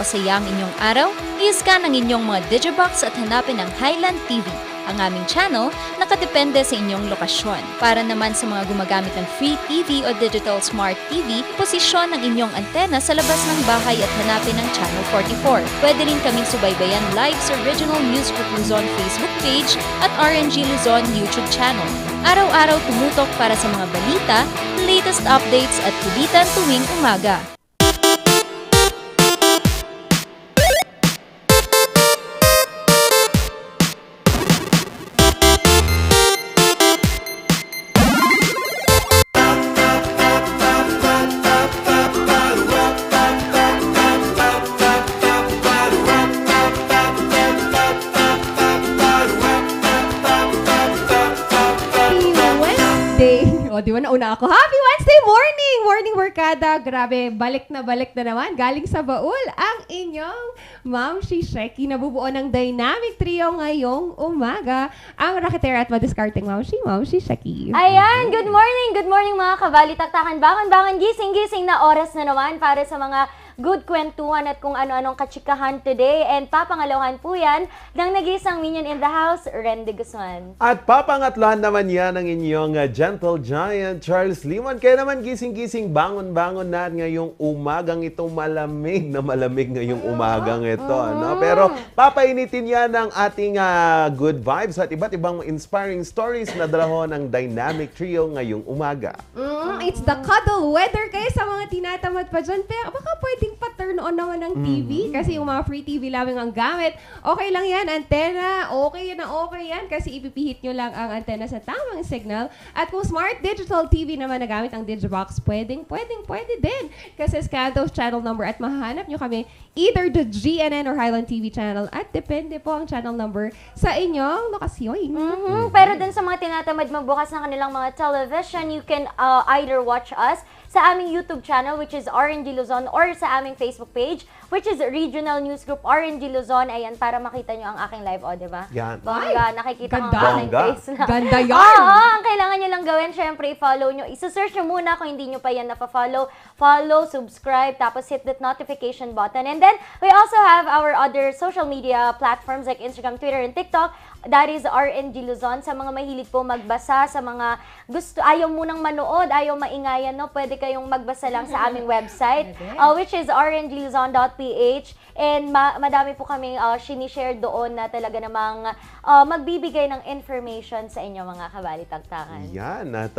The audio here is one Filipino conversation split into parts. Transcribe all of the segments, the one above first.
mapasaya ang inyong araw, i-scan ang inyong mga Digibox at hanapin ang Highland TV, ang aming channel, nakadepende sa inyong lokasyon. Para naman sa mga gumagamit ng Free TV o Digital Smart TV, posisyon ang inyong antena sa labas ng bahay at hanapin ang Channel 44. Pwede rin kaming subaybayan live sa Original News Group Luzon Facebook page at RNG Luzon YouTube channel. Araw-araw tumutok para sa mga balita, latest updates at kulitan tuwing umaga. O, di ba nauna ako? Happy Wednesday morning! Morning Workada! Grabe, balik na naman. Galing sa baul, ang inyong Ma'am Sheki. Nabubuo ng dynamic trio ngayong umaga. Ang Raketera at Madiskarteng Ma'am Sheki. Ayan, good morning mga kabalitaktakan. Bangon, gising na oras na naman para sa mga good kwentuhan at kung ano-anong kachikahan today. And papangalawahan po yan ng nag-iisang minion in the house, Randy Guzman. At papangatlahan naman yan ng inyong gentle giant, Charles Limon. Kaya naman gising-gising, bangon-bangon na ngayong umagang ito. Malamig ngayong umagang ito. No? Pero papainitin yan ng ating good vibes at iba't ibang inspiring stories na dala ng Dynamic Trio ngayong umaga. It's the cuddle weather kaya sa mga tinatamad pa dyan. Pero baka pwedeng pa-turn on naman ng TV kasi yung mga free TV lamang ang gamit. Okay lang yan, antena. Okay yan kasi ipipihit nyo lang ang antena sa tamang signal. At kung smart digital TV naman na gamit ang Digibox, pwede din. Kasi scan those channel number at mahanap nyo kami either the GNN or Highland TV channel at depende po ang channel number sa inyong lokasyon. Pero dun sa mga tinatamad magbukas ng kanilang mga television, you can either watch us sa aming YouTube channel, which is RNG Luzon, or sa aming Facebook page, which is Regional News Group RNG Luzon. Ayan, para makita nyo ang aking live, diba? Yan. Bongga, nakikita ko ganda. ang aking face na. Ganda yan! Oo, ang kailangan nyo lang gawin, syempre, i-follow nyo. Isa-search nyo muna kung hindi nyo pa yan nafa-follow. Follow, subscribe, tapos hit that notification button. And then, we also have our other social media platforms like Instagram, Twitter, and TikTok. That is RNG Luzon. Sa mga mahilig po magbasa, sa mga ayaw munang manood, ayaw maingayan, no? Pwede kayong magbasa lang sa aming website, which is rngluzon.ph. And madami po kaming sinishare doon na talaga namang magbibigay ng information sa inyo mga kabalitagtakan. Yan. At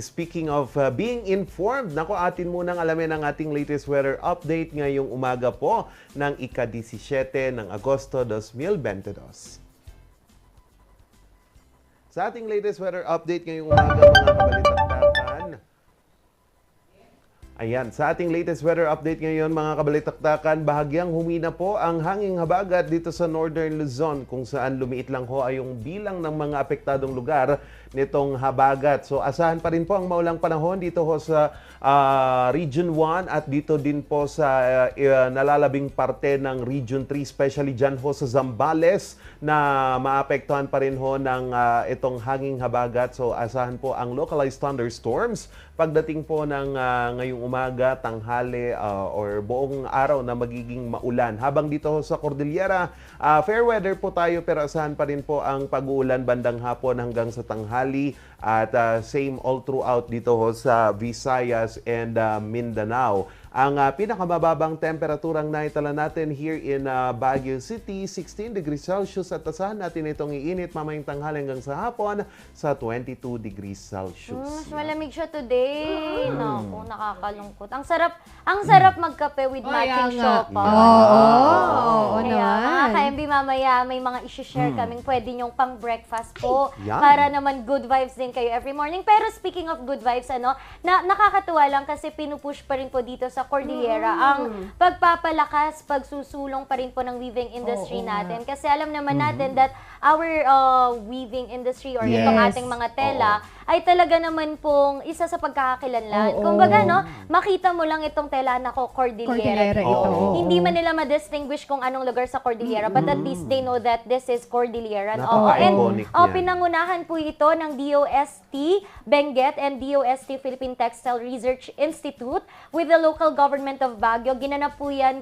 speaking of being informed, naku, atin munang alamin ang ating latest weather update ngayong umaga po ng ika-17 ng Agosto 2022. Sa ating latest weather update ngayong umaga, mga kabalitaktakan. Ayan, sa ating latest weather update ngayon, mga kabalitaktakan, bahagyang humina po ang hanging habagat dito sa Northern Luzon, kung saan lumiit lang ho ay yung bilang ng mga apektadong lugar nitong habagat. So asahan pa rin po ang maulang panahon dito ho sa Region 1 at dito din po sa nalalabing parte ng Region 3, especially dyan ho sa Zambales na maapektuhan pa rin ho ng itong hanging habagat. So asahan po ang localized thunderstorms pagdating po ng ngayong umaga, tanghali or buong araw na magiging maulan. Habang dito ho sa Cordillera, fair weather po tayo pero asahan pa rin po ang pag-uulan bandang hapon hanggang sa tanghali at same all throughout dito ho sa Visayas and Mindanao. Ang pinakamababang temperaturang naitala natin here in Baguio City, 16 degrees Celsius at asahan natin itong iinit mamayang tanghali hanggang sa hapon sa 22 degrees Celsius. Malamig siya today. Naku, nakakalungkot. Ang sarap magkape with matching sopa. Oo Kaya naman. mga ka-MB, mamaya may mga isi-share kaming pwede nyong pang breakfast po Yan. para naman good vibes din kayo every morning. Pero speaking of good vibes, nakakatuwa lang kasi pinupush pa rin po dito sa Cordillera ang pagpapalakas, pagsusulong pa rin po ng weaving industry natin. Kasi alam naman natin that our weaving industry or itong ating mga tela ay talaga naman pong isa sa pagkakakilanlan. Kumbaga, makita mo lang itong tela na Cordillera Cordillera ito. ito. Hindi man nila ma-distinguish kung anong lugar sa Cordillera, but at least they know that this is Cordillera. Napaka-iconic yan. Pinangunahan po ito ng DOST Benguet and DOST Philippine Textile Research Institute with the local local government of Baguio. Ginanap po yan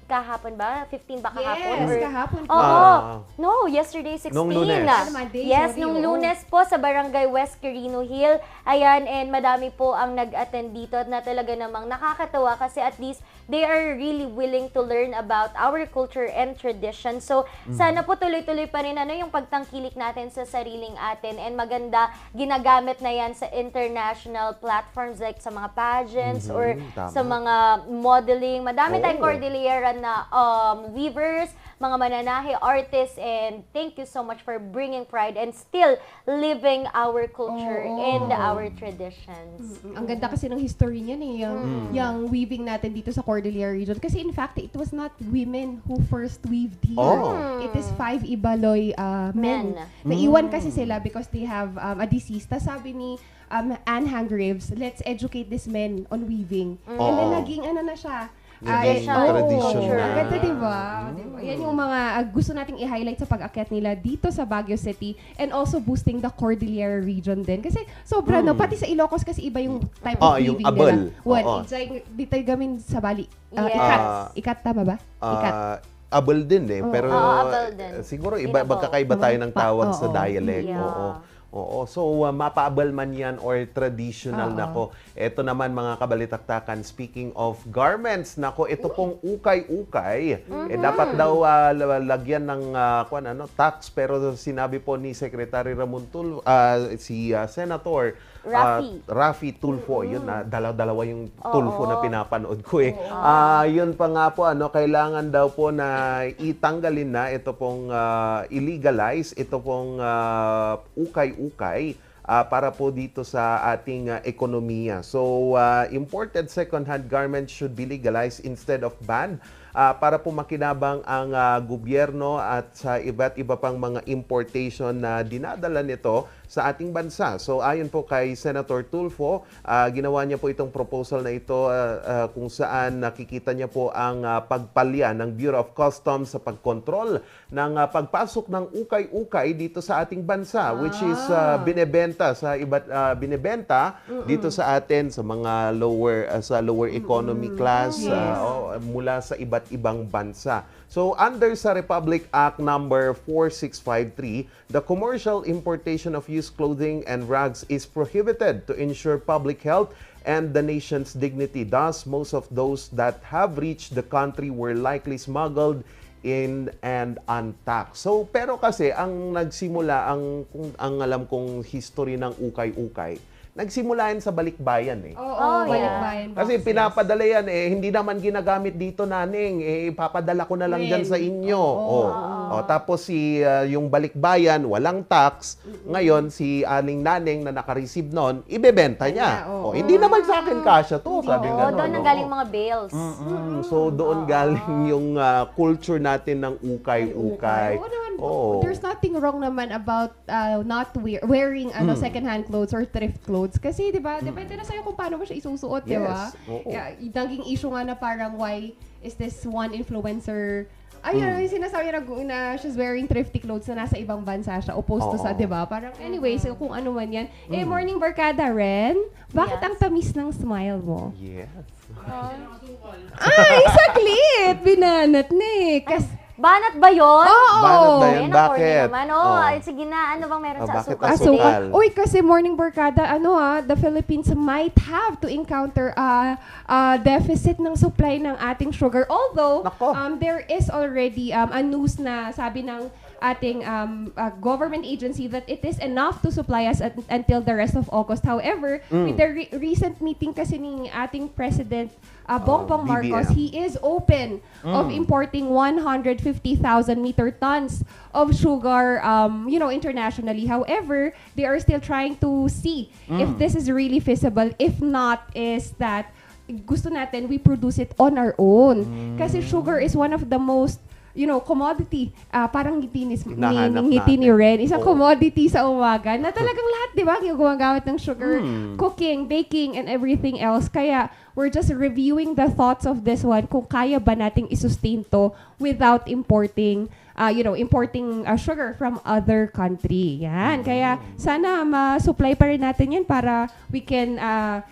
kahapon ba? 15 ba kahapon? Yes, kahapon po. Oo. Ah. No, yesterday 16. Nung Lunes. Monday, Yes, sorry, nung oo. Lunes po sa Barangay West Quirino Hill. Ayan, and madami po ang nag-attend dito na talaga namang nakakatawa kasi at least they are really willing to learn about our culture and tradition. So, sana po tuloy-tuloy pa rin yung pagtangkilik natin sa sariling atin, and maganda ginagamit na yan sa international platforms like sa mga pageants or tama. sa mga modeling. Madami Oo. tayong Cordillera na weavers, mga mananahe, artists, and thank you so much for bringing pride and still living our culture Oo. and our traditions. Ang ganda kasi ng history niyan eh, yung weaving natin dito sa Cordillera region. Kasi in fact, it was not women who first weaved here. Oh. It is 5 Ibaloy men. Men. Naiwan kasi sila because they have a disease. Tas sabi ni Anne Hargreaves, let's educate these men on weaving. And then Oo. naging ano na siya, Naging tradition na. Ang ganda, diba? Yan yung mga gusto nating i-highlight sa pag-akyat nila dito sa Baguio City, and also boosting the Cordillera region din. Kasi sobra, no? Pati sa Ilocos kasi iba yung type of yung weaving abel. nila. Well, Oo. it's like, dito gamin sa Bali. Yes. Ikat, tama ba? Ikat. Abel din eh, pero abel din. siguro iba Sinabaw. magkakaiba tayo ng tawag sa Oo. dialect. Yeah. Oo. Oo. So, mapaabal man yan or traditional, nako. Ito naman mga kabalitaktakan, speaking of garments, nako, ito pong ukay-ukay. Dapat daw lagyan ng tax, pero sinabi po ni Secretary Ramon si Senator Raffy Tulfo, yun na, dalawa yung Tulfo na pinapanood ko eh. Yun pa nga po, kailangan daw po na itanggalin na ito pong illegalize, ito pong ukay-ukay para po dito sa ating ekonomiya. So, imported second-hand garments should be legalized instead of banned para po makinabang ang gobyerno at sa iba't iba pang mga importation na dinadala nito sa ating bansa. So ayon po kay Senator Tulfo, ginawa niya po itong proposal na ito kung saan nakikita niya po ang pagpalya ng Bureau of Customs sa pagkontrol ng pagpasok ng ukay-ukay dito sa ating bansa, which is binebenta dito sa atin sa mga lower economy class mula sa iba't ibang bansa. So under sa Republic Act number 4653, the commercial importation of used clothing and rags is prohibited to ensure public health and the nation's dignity. Thus, most of those that have reached the country were likely smuggled in and untaxed. So pero kasi ang nagsimula ang alam kong history ng ukay-ukay, nagsimula yan sa balikbayan eh. Oo, balikbayan. Kasi pinapadala yan hindi naman ginagamit dito, naning, ipapadala ko na lang dyan sa inyo. Tapos yung balikbayan, walang tax. Ngayon, si aling naning na nakareceive nun, ibebenta niya. Hindi naman sa akin kasya to, sabi nga. Doon ang galing mga bales. So doon galing yung culture natin ng ukay-ukay. There's nothing wrong naman about not wearing second-hand clothes or thrift clothes. Kasi, di ba, depende na sa'yo kung paano mo siya isusuot, di ba? Yes. Naging issue nga na parang, why is this one influencer yung sinasabi na she's wearing thrifty clothes na nasa ibang bansa siya, opposed to sa, di ba? Parang, anyway, so kung ano man yan. Morning Barkada, Ren, bakit ang tamis ng smile mo? Yes. Saglit! Binanat na eh. Banat ba yun? Banat ba yun? Ayan, Bakit? naman. Sige na, ano bang meron sa Bakit asukal? asukal? Uy, kasi Morning Barkada, the Philippines might have to encounter a deficit ng supply ng ating sugar. Although, Nako. there is already a news na sabi ng ating government agency that it is enough to supply us until the rest of August. However, with the recent meeting kasi ni ating President Bongbong Marcos, BBM. he is open of importing 150,000 metric tons of sugar, internationally. However, they are still trying to see if this is really feasible. If not, is that gusto natin we produce it on our own. Kasi sugar is one of the most commodity, parang ngiti Hinahanap ni natin. Ren, isang commodity sa umaga na talagang lahat, di ba, gumagamit ng sugar, cooking, baking, and everything else. Kaya, we're just reviewing the thoughts of this one kung kaya ba nating isustain to without importing sugar from other country. Yan. Kaya sana ma-supply pa rin natin yan para we can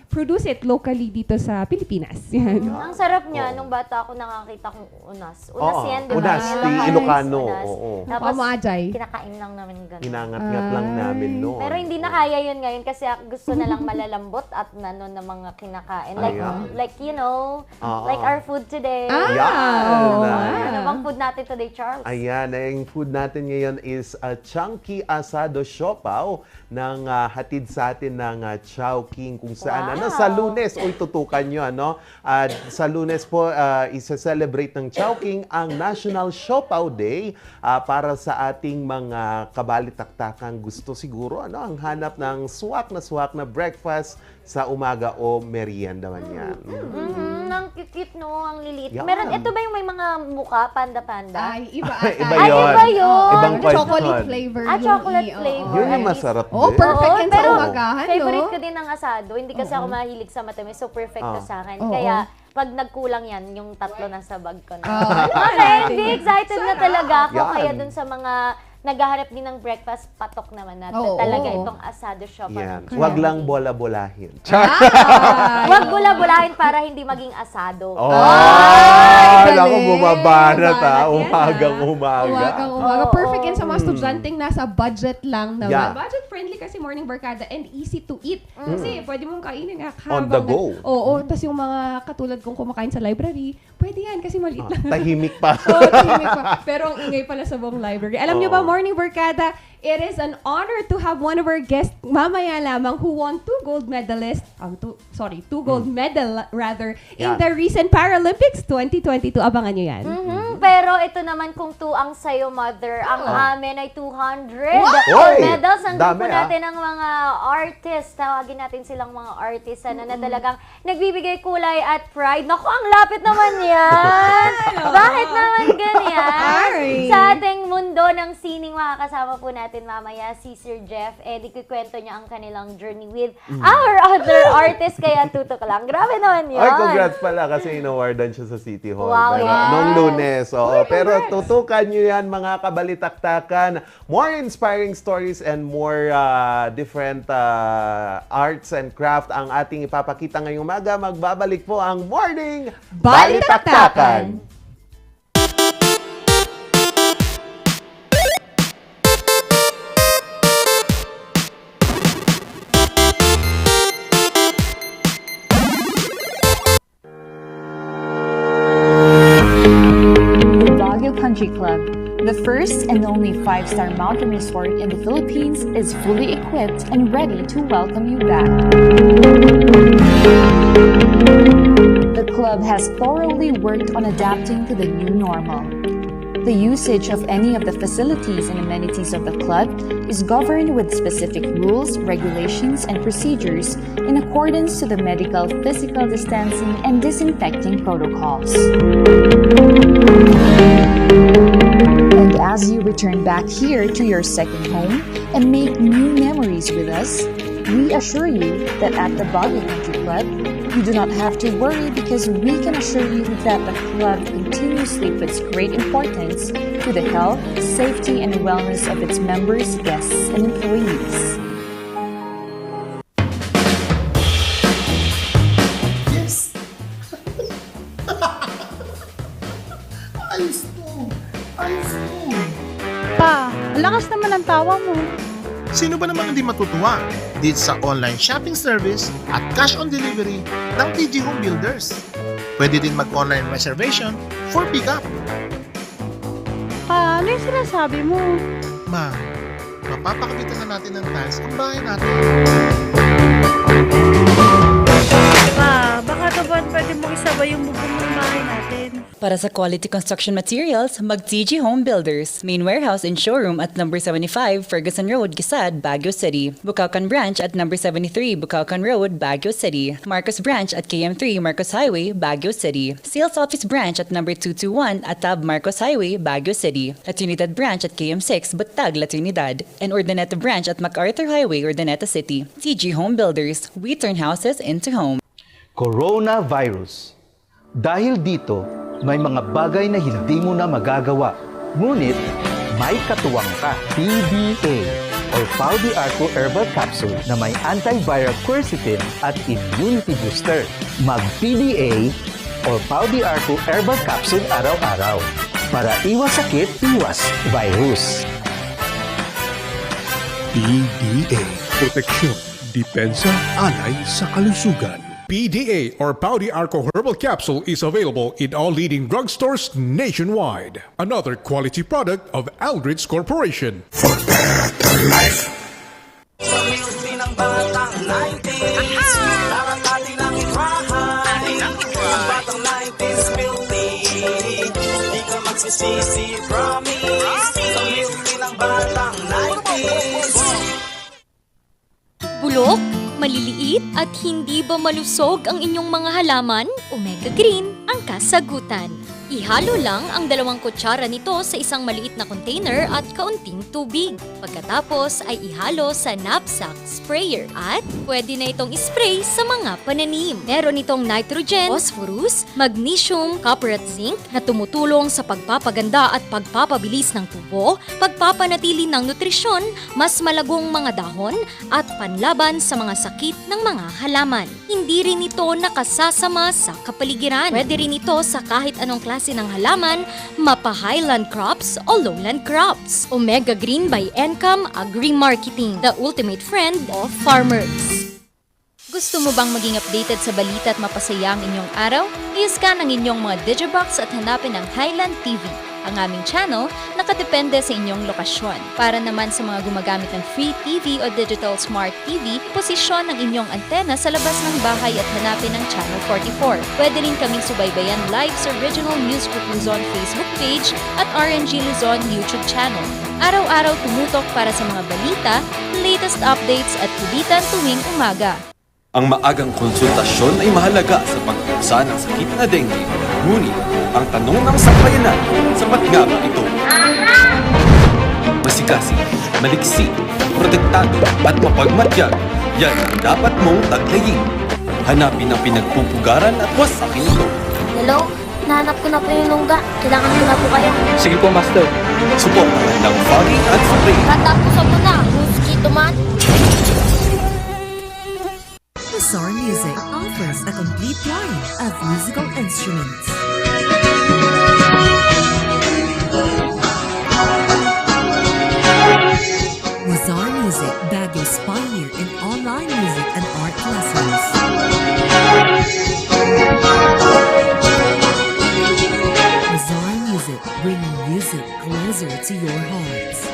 produce it locally dito sa Pilipinas. Yan. Ang sarap niya, nung bata ako nakakita kong unas. Unas Oo. yan, di ba? Unas, Ilocano. Ilocano. Oo. Tapos, Ajay. kinakain lang namin ganun. Inangat-ngat lang namin noon. Pero hindi na kaya yun ngayon kasi gusto na lang malalambot at na mga kinakain. Ayan. Like Oo. like our food today. Oh, Ano bang food natin today, Charles? Ayan, ang food natin ngayon is chunky asado siopaw ng hatid sa atin ng Chowking kung saan Wow. sa Lunes, tutukan nyo sa Lunes po isa-celebrate ng Chowking ang National Siopaw Day para sa ating mga kabalitaktakang gusto siguro ang hanap ng swak na breakfast sa umaga o merienda man yan. Ang cute, no? Ang lilit. Yan. Meron, ito ba yung may mga mukha, panda-panda? Ay, iba Iba Ay, yun. iba yun. Ibang question. Chocolate flavor. Chocolate oo. flavor. Yun yung At least- masarap Oh, din. perfect yan sa pero umagahan, no? favorite ko din ng asado. Hindi kasi ako mahilig sa matamis, so perfect to sa akin. Oo. Kaya, pag nagkulang yan, yung tatlo na sa bag ko na. Oh, Okay, hindi excited na talaga ako. Yan. Kaya dun sa mga naghahanap din ng breakfast, patok naman natin Oo. talaga itong asado shop. Yan. Huwag lang bola-bolahin. Huwag bula-bulahin para hindi maging asado. Oh, Ay, alam ko galing. bumabanat Bumabanat yan, umagang-umaga. Umaga. Oo. Perfect yan sa mga estudyanteng nasa budget lang naman. Yeah. Budget friendly kasi morning barkada and easy to eat. Kasi pwede mong kainin On the go. Oo. Tapos yung mga katulad kong kumakain sa library, pwede yan kasi maliit lang. Tahimik pa. Oo, tahimik pa. Pero ang ingay pala sa buong library. Alam niyo ba, Oo. Morning Barkada, it is an honor to have one of our guests mamaya lamang who won two gold medal rather in Yeah. the recent Paralympics 2022. Abangan niyo yan. Pero ito naman kung ang sayo, mother, ang amin ay 200 Oy! medals. Ang Dami, grupo natin ng mga artists. Tawagin natin silang mga artists na talagang nagbibigay kulay at pride. Naku, ang lapit naman yan! Bakit naman ganyan? Ay. Sa ating mundo ng sining, makakasama po natin mamaya si Sir Jeff. Ikikwento niya ang kanilang journey with our other artists. Kaya tutok lang. Grabe naman yun. Ay, congrats pala kasi inawardan siya sa City Hall. Wow, yes. Noong Lunes. Oo. Pero tutukan nyo yan, mga kabalitaktakan. More inspiring stories and more different arts and craft ang ating ipapakita ngayong umaga. Magbabalik po ang Morning Balitaktakan. The Baguio Country Club, the first and only 5-star mountain resort in the Philippines, is fully equipped and ready to welcome you back. The club has thoroughly worked on adapting to the new normal. The usage of any of the facilities and amenities of the club is governed with specific rules, regulations, and procedures in accordance to the medical, physical distancing, and disinfecting protocols. And as you return back here to your second home and make new memories with us, we assure you that at the Baguio Country Club, you do not have to worry because we can assure you that the club continuously puts great importance to the health, safety, and wellness of its members, guests, and employees. Yes! Ayos to! Ayos to! Pa, ang lakas naman ang tawa mo. Sino ba namang hindi matutuwa dito sa online shopping service at cash on delivery ng TG Home Builders? Pwede din mag-online reservation for pickup. Pa, ano yung sinasabi mo? Ma, mapapakabitan na natin ng tiles ang bahay natin. Pa, baka naman pwede mo isabay yung bubong ng bahay natin. Para sa quality construction materials, mag-TG Home Builders. Main warehouse and showroom at number 75 Ferguson Road, Gisad, Baguio City. Bucaucan Branch at number 73 Bucaucan Road, Baguio City. Marcos Branch at KM3 Marcos Highway, Baguio City. Sales Office Branch at number 221 Atab Marcos Highway, Baguio City. La Trinidad Branch at KM6 Batag, La Trinidad. And Urdaneta Branch at MacArthur Highway, Urdaneta City. TG Home Builders. We turn houses into homes. coronavirus. Dahil dito, may mga bagay na hindi mo na magagawa. Ngunit, may katuwang ka. PDA or Pau de Arco Herbal Capsule na may antiviral quercetin at immunity booster. Mag-PDA or Pau de Arco Herbal Capsule araw-araw. Para iwas sakit, iwas virus. PDA. Proteksyon, depensa, alay sa kalusugan. PDA or Pau de Arco Herbal Capsule is available in all leading drugstores nationwide. Another quality product of Aldrich Corporation. For better life. Bulok, maliliit at hindi ba malusog ang inyong mga halaman? Omega Green ang kasagutan. Ihalo lang ang 2 kutsara nito sa isang maliit na container at kaunting tubig. Pagkatapos ay ihalo sa knapsack sprayer at pwede na itong spray sa mga pananim. Meron itong nitrogen, phosphorus, magnesium, copper at zinc na tumutulong sa pagpapaganda at pagpapabilis ng tubo, pagpapanatili ng nutrisyon, mas malagong mga dahon at panlaban sa mga sakit ng mga halaman. Hindi rin ito nakasasama sa kapaligiran. Pwede rin ito sa kahit anong klase ng halaman, mapa highland crops o lowland crops. Omega Green by Encam Agri-Marketing, the ultimate friend of farmers. Gusto mo bang maging updated sa balita at mapasaya ang inyong araw? I-scan ang inyong mga Digibox at hanapin ang Highland TV. Ang aming channel nakadepende sa inyong lokasyon. Para naman sa mga gumagamit ng free TV o digital smart TV, posisyon ang inyong antena sa labas ng bahay at hanapin ang Channel 44. Pwede rin kaming subaybayan live sa Original News Group Luzon Facebook page at RNG Luzon YouTube channel. Araw-araw tumutok para sa mga balita, latest updates at kulitan tuwing umaga. Ang maagang konsultasyon ay mahalaga sa pagkusa ng sakit na dengue. Ngunit, ang tanong ng sambayanan, sapat nga ba ito? Masikasi, maliksi, protektado at mapagmatyag, yan ang dapat mong taglayin. Hanapin ang pinagpupugaran at wasakin ito. Hello? Nahanap ko na po yung lungga. Kailangan ko na po kayo. Sige po, Master. Suportahan ng fogging at spray. Tatapusan mo na, mosquito man. Mazar Music offers a complete line of musical instruments. Mazar Music, Baguio's pioneer in online music and art lessons. Mazar Music, bringing music closer to your hearts.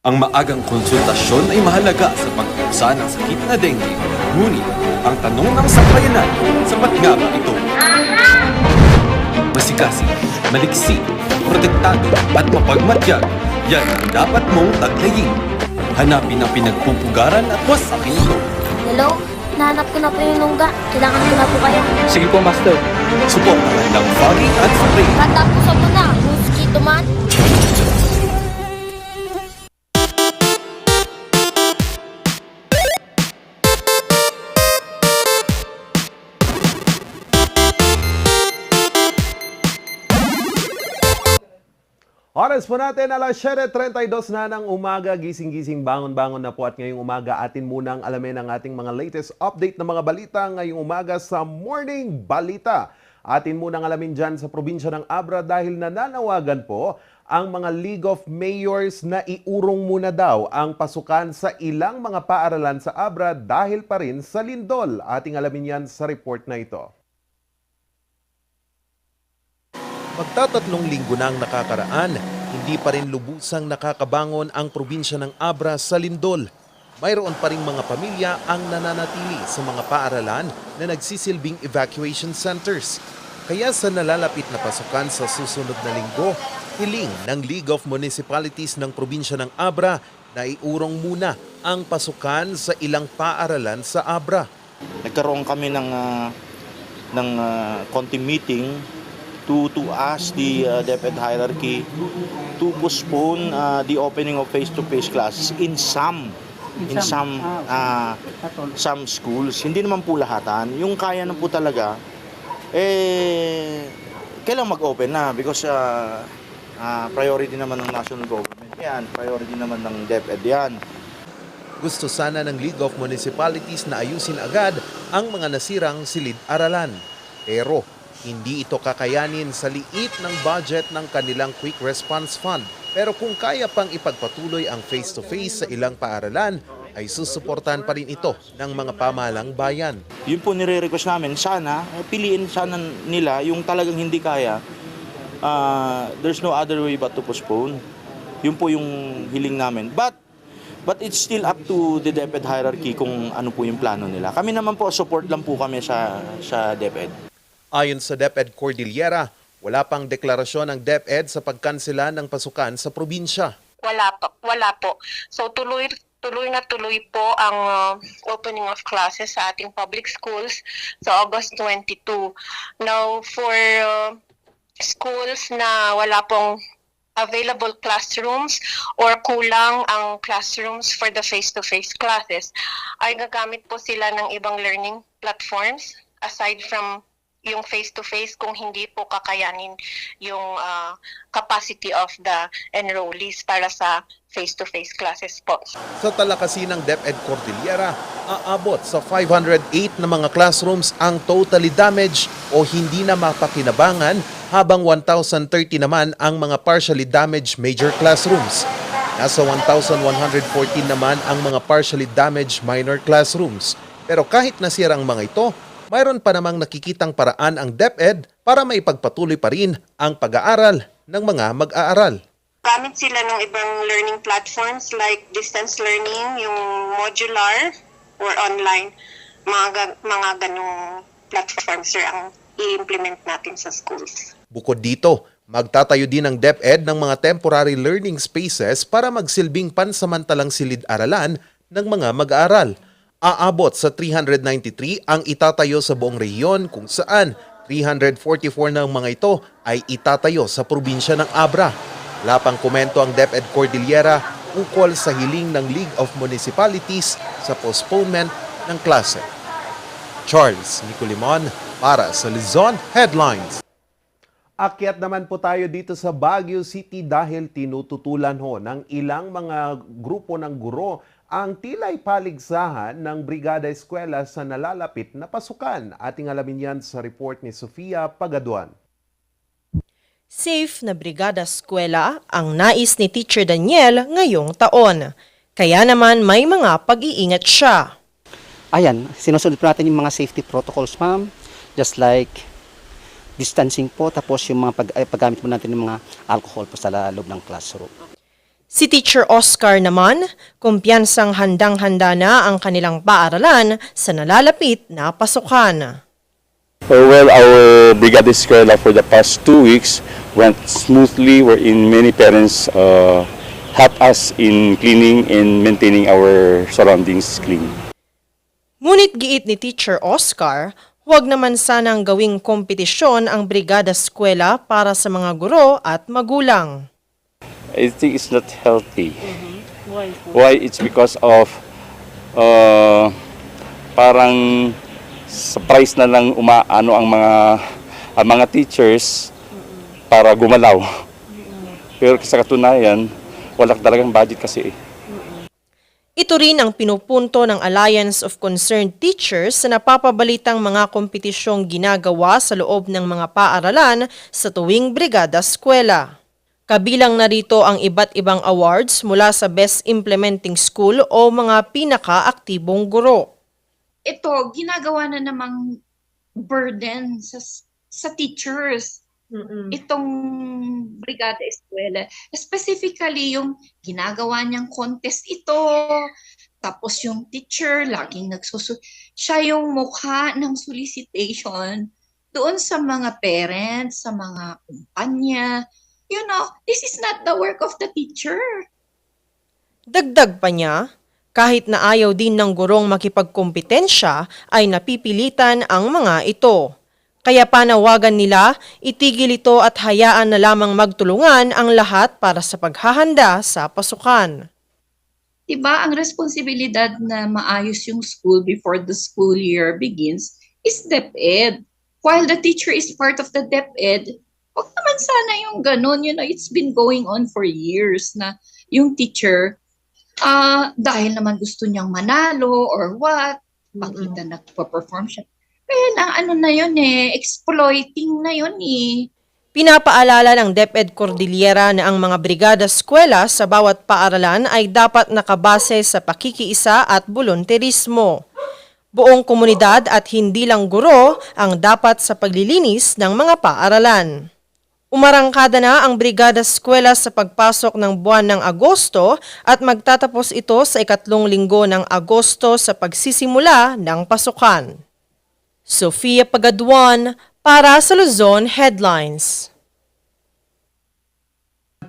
Ang maagang konsultasyon ay mahalaga sa pagkusa ng sakit na dengue. Ngunit, ang tanong ng sambayanan, sapat nga ba ito? Masikasi, maliksi, protektado at mapagmatyag, yan ang dapat mong taglayin. Hanapin ang pinagpupugaran at wasakin ito. Hello? Nahanap ko na po yung lungga. Kailangan ko na po kayo. Sige po, Master. Suportahan ng fogging at spray. Tatapusan mo na, mosquito man. Oras po natin, alas 7:32 na ng umaga. Gising-gising, bangon-bangon na po at ngayong umaga atin munang alamin ang ating mga latest update ng mga balita ngayong umaga sa Morning Balita. Atin munang alamin dyan sa probinsya ng Abra dahil nananawagan po ang mga League of Mayors na iurong muna daw ang pasukan sa ilang mga paaralan sa Abra dahil pa rin sa lindol. Ating alamin yan sa report na ito. Magtatatlong linggo na ang nakakaraan, hindi pa rin lubusang nakakabangon ang probinsya ng Abra sa lindol. Mayroon pa rin mga pamilya ang nananatili sa mga paaralan na nagsisilbing evacuation centers. Kaya sa nalalapit na pasukan sa susunod na linggo, hiling ng League of Municipalities ng probinsya ng Abra na iurong muna ang pasukan sa ilang paaralan sa Abra. Nagkaroon kami ng konting meeting to ask the DepEd hierarchy to postpone the opening of face-to-face classes in some schools. Hindi naman po lahatan. Yung kaya na po talaga, kailangan mag-open na because priority naman ng national government yan, priority naman ng DepEd yan. Gusto sana ng League of Municipalities na ayusin agad ang mga nasirang silid-aralan. Pero hindi ito kakayanin sa liit ng budget ng kanilang Quick Response Fund. Pero kung kaya pang ipagpatuloy ang face-to-face sa ilang paaralan, ay susuportahan pa rin ito ng mga pamahalang bayan. Yun po nire-request namin, sana, piliin sana nila yung talagang hindi kaya. There's no other way but to postpone. Yun po yung hiling namin. But it's still up to the DepEd hierarchy kung ano po yung plano nila. Kami naman po, support lang po kami sa DepEd. Ayon sa DepEd Cordillera, wala pang deklarasyon ng DepEd sa pagkansela ng pasukan sa probinsya. Wala po. So tuloy na tuloy po ang opening of classes sa ating public schools sa August 22. Now, for schools na wala pong available classrooms or kulang ang classrooms for the face-to-face classes, ay gagamit po sila ng ibang learning platforms aside from yung face-to-face kung hindi po kakayanin yung capacity of the enrollees para sa face-to-face classes po. Sa talakasin ng DepEd Cordillera, aabot sa 508 na mga classrooms ang totally damaged o hindi na mapakinabangan, habang 1,030 naman ang mga partially damaged major classrooms. Nasa 1,114 naman ang mga partially damaged minor classrooms. Pero kahit nasira ang mga ito, mayroon pa namang nakikitang paraan ang DepEd para maipagpatuloy pa rin ang pag-aaral ng mga mag-aaral. Gamit sila ng ibang learning platforms like distance learning, yung modular or online, mga ganong platforms ang i-implement natin sa schools. Bukod dito, magtatayo din ang DepEd ng mga temporary learning spaces para magsilbing pansamantalang silid-aralan ng mga mag-aaral. Aabot sa 393 ang itatayo sa buong rehiyon, kung saan 344 ng mga ito ay itatayo sa probinsya ng Abra. Wala pang komento ang DepEd Cordillera ukol sa hiling ng League of Municipalities sa postponement ng klase. Charles Nicolimon para sa Luzon Headlines. Akyat naman po tayo dito sa Baguio City dahil tinututulan ho ng ilang mga grupo ng guro ang tilay paligsahan ng Brigada Eskwela sa nalalapit na pasukan. Ating alamin yan sa report ni Sofia Pagaduan. Safe na Brigada Eskwela ang nais ni Teacher Daniel ngayong taon. Kaya naman may mga pag-iingat siya. Ayan, sinusunod po natin yung mga safety protocols, ma'am. Just like distancing po, tapos yung mga paggamit po natin ng mga alcohol po sa loob ng classroom. Si Teacher Oscar naman, kumpiyansang handang-handa na ang kanilang paaralan sa nalalapit na pasukan. Well, our Brigada Eskwela for the past 2 weeks went smoothly, wherein many parents helped us in cleaning and maintaining our surroundings clean. Ngunit giit ni Teacher Oscar, huwag naman sanang gawing kompetisyon ang Brigada Eskwela para sa mga guro at magulang. I think it's not healthy. Why? It's because of parang surprise na lang umaano ang mga teachers para gumalaw. Pero sa katunayan, wala talagang budget kasi eh. Ito rin ang pinupunto ng Alliance of Concerned Teachers sa napapabalitang mga kompetisyong ginagawa sa loob ng mga paaralan sa tuwing Brigada Eskwela. Kabilang na rito ang iba't ibang awards mula sa Best Implementing School o mga pinaka-aktibong guro. Ito, ginagawa na namang burden sa teachers. Itong Brigada Eskwela. Specifically, yung ginagawa niyang contest ito, tapos yung teacher, laging siya yung mukha ng solicitation doon sa mga parents, sa mga kumpanya. You know, this is not the work of the teacher. Dagdag pa niya, kahit na ayaw din ng gurong makipagkompetensya, ay napipilitan ang mga ito. Kaya panawagan nila, itigil ito at hayaan na lamang magtulungan ang lahat para sa paghahanda sa pasukan. Diba, ang responsibilidad na maayos yung school before the school year begins is DepEd. While the teacher is part of the DepEd, wag naman sana yung ganun. It's been going on for years na yung teacher, dahil naman gusto niyang manalo or what, pakita nagpa-perform siya. Kaya na na yun exploiting na yun Pinapaalala ng DepEd Cordillera na ang mga brigada eskwela sa bawat paaralan ay dapat nakabase sa pakikiisa at volunteerismo. Buong komunidad at hindi lang guro ang dapat sa paglilinis ng mga paaralan. Umarangkada na ang brigada eskwela sa pagpasok ng buwan ng Agosto at magtatapos ito sa ikatlong linggo ng Agosto sa pagsisimula ng pasukan. Sofia Pagaduan para sa Luzon Headlines.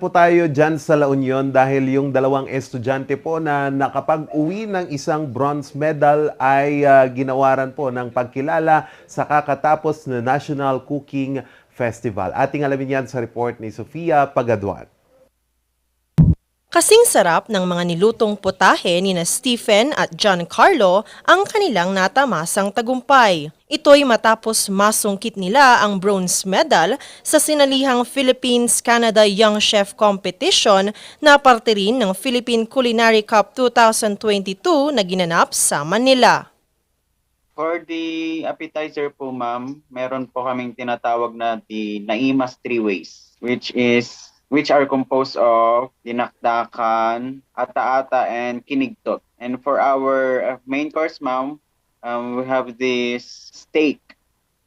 Po tayo dyan sa La Union dahil yung dalawang estudyante po na nakapag-uwi ng isang bronze medal ay ginawaran po ng pagkilala sa kakatapos na National Cooking Festival. Ating alamin yan sa report ni Sofia Pagaduan. Kasing sarap ng mga nilutong putahe ni na Stephen at John Carlo ang kanilang natamasang tagumpay. Ito'y matapos masungkit nila ang bronze medal sa sinalihang Philippines-Canada Young Chef Competition na parte rin ng Philippine Culinary Cup 2022 na ginanap sa Manila. For the appetizer po ma'am, meron po kaming tinatawag na the Naimas Three Ways, which are composed of dinakdakan, ata-ata, and kinigtot. And for our main course, ma'am, we have this steak,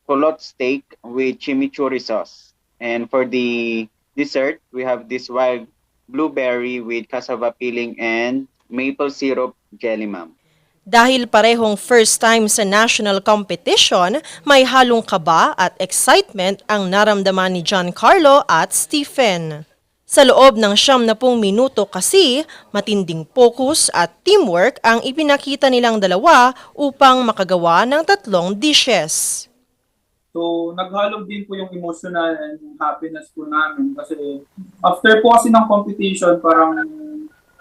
kulot steak with chimichurri sauce. And for the dessert, we have this wild blueberry with cassava peeling and maple syrup jelly, ma'am. Dahil parehong first time sa national competition, may halong kaba at excitement ang naramdaman ni John Carlo at Stephen. Sa loob ng 70 minuto kasi, matinding focus at teamwork ang ipinakita nilang dalawa upang makagawa ng 3 dishes. So, naghalog din po yung emotional and happiness po namin kasi after po kasi ng competition, parang